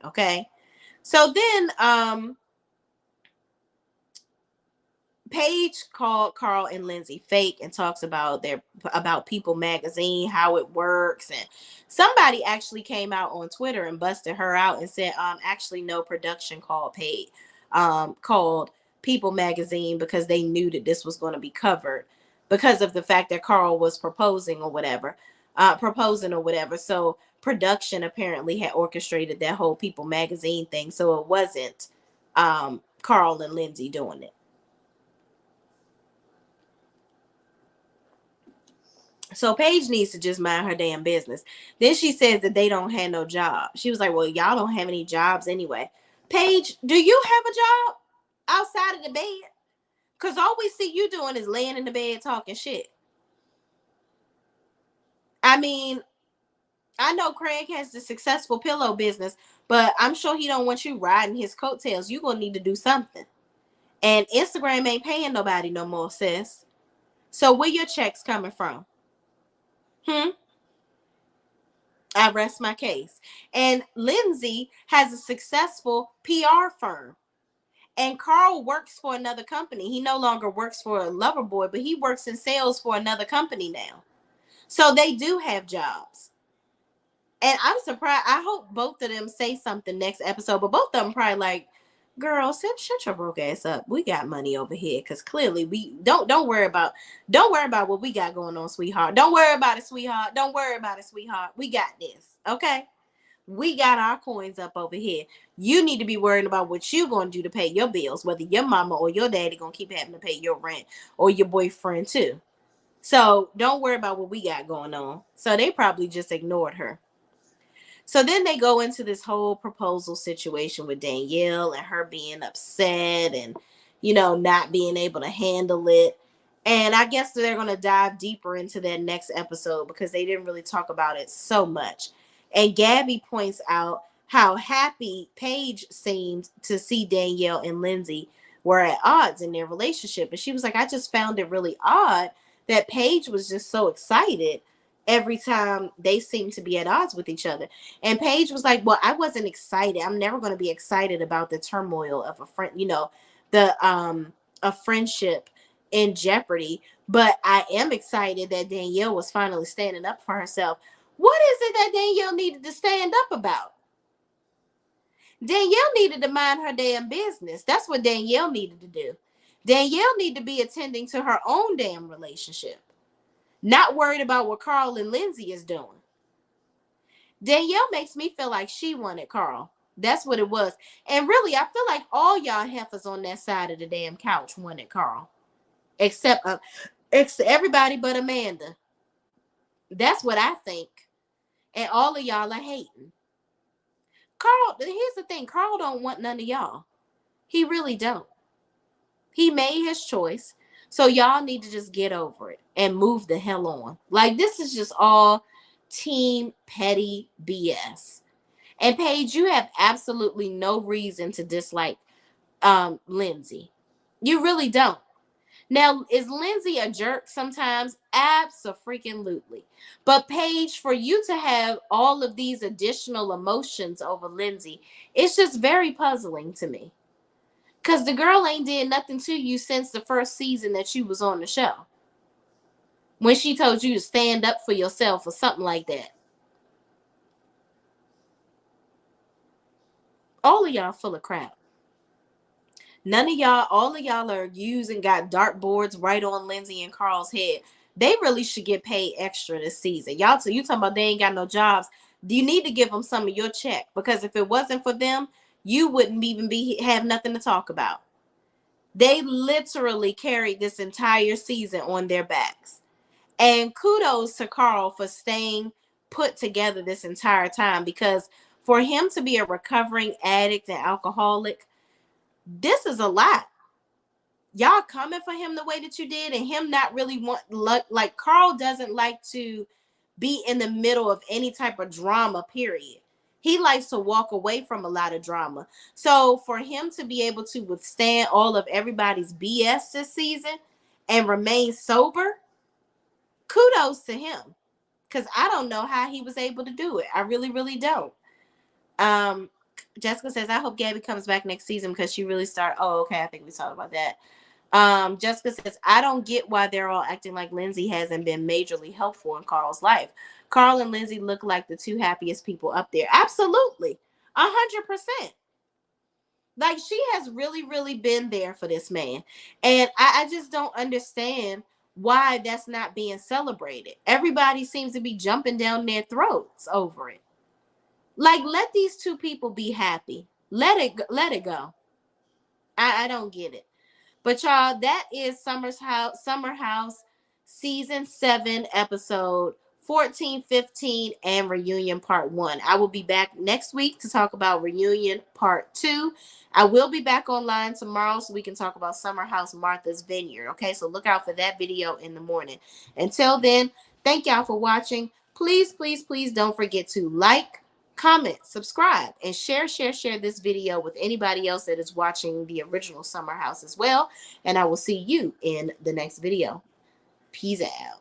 Okay. So then, Paige called Carl and Lindsay fake and talks about People Magazine, how it works, and somebody actually came out on Twitter and busted her out and said, actually no, production called People Magazine because they knew that this was going to be covered because of the fact that Carl was proposing or whatever. So production apparently had orchestrated that whole People Magazine thing, so it wasn't Carl and Lindsay doing it. So Paige needs to just mind her damn business. Then she says that they don't have no job. She was like, well, y'all don't have any jobs anyway. Paige, do you have a job outside of the bed? Because all we see you doing is laying in the bed talking shit. I mean, I know Craig has the successful pillow business, but I'm sure he don't want you riding his coattails. You're going to need to do something. And Instagram ain't paying nobody no more, sis. So where your checks coming from? I rest my case. And Lindsay has a successful PR firm. And Carl works for another company. He no longer works for Loverboy, but he works in sales for another company now. So they do have jobs. And I'm surprised. I hope both of them say something next episode, but both of them probably like, girl, shut your broke ass up. We got money over here. Cause clearly we don't worry about what we got going on, sweetheart. Don't worry about it, sweetheart. Don't worry about it, sweetheart. We got this. Okay. We got our coins up over here. You need to be worrying about what you gonna do to pay your bills, whether your mama or your daddy gonna keep having to pay your rent or your boyfriend too. So don't worry about what we got going on. So they probably just ignored her. So then they go into this whole proposal situation with Danielle and her being upset and, not being able to handle it. And I guess they're going to dive deeper into that next episode because they didn't really talk about it so much. And Gabby points out how happy Paige seemed to see Danielle and Lindsay were at odds in their relationship. And she was like, I just found it really odd that Paige was just so excited every time they seemed to be at odds with each other. And Paige was like, well, I wasn't excited. I'm never going to be excited about the turmoil of a friend, a friendship in jeopardy. But I am excited that Danielle was finally standing up for herself. What is it that Danielle needed to stand up about? Danielle needed to mind her damn business. That's what Danielle needed to do. Danielle needed to be attending to her own damn relationship. Not worried about what Carl and Lindsay is doing. Danielle makes me feel like she wanted Carl. That's what it was. And really, I feel like all y'all heifers on that side of the damn couch wanted Carl. Except everybody but Amanda. That's what I think. And all of y'all are hating. Carl, here's the thing. Carl don't want none of y'all. He really don't. He made his choice. So y'all need to just get over it and move the hell on. Like, this is just all team petty BS. And Paige, you have absolutely no reason to dislike Lindsay. You really don't. Now, is Lindsay a jerk sometimes? Abso-freaking-lutely. But Paige, for you to have all of these additional emotions over Lindsay, it's just very puzzling to me. Because the girl ain't did nothing to you since the first season that you was on the show. When she told you to stand up for yourself or something like that. All of y'all full of crap. None of y'all, all of y'all are using, got dartboards right on Lindsay and Carl's head. They really should get paid extra this season. Y'all, so you talking about they ain't got no jobs. You need to give them some of your check. Because if it wasn't for them, you wouldn't even have nothing to talk about. They literally carried this entire season on their backs. And kudos to Carl for staying put together this entire time, because for him to be a recovering addict and alcoholic, this is a lot. Y'all coming for him the way that you did, and him not really like Carl doesn't like to be in the middle of any type of drama, period. He likes to walk away from a lot of drama. So for him to be able to withstand all of everybody's BS this season and remain sober, kudos to him. Because I don't know how he was able to do it. I really, really don't. Jessica says, I hope Gabby comes back next season because she really started. Oh, okay. I think we talked about that. Jessica says, I don't get why they're all acting like Lindsay hasn't been majorly helpful in Carl's life. Carl and Lindsay look like the two happiest people up there. Absolutely. 100%. Like, she has really, really been there for this man. And I just don't understand why that's not being celebrated. Everybody seems to be jumping down their throats over it. Like, let these two people be happy. Let it go. I don't get it. But y'all, that is Summer House season 7 episode 14, 15, and reunion part 1. I will be back next week to talk about reunion part 2. I will be back online tomorrow so we can talk about Summer House Martha's Vineyard. Okay, so look out for that video in the morning. Until then, thank y'all for watching. Please, please, please don't forget to like, comment, subscribe, and share this video with anybody else that is watching the original Summer House as well. And I will see you in the next video. Peace out.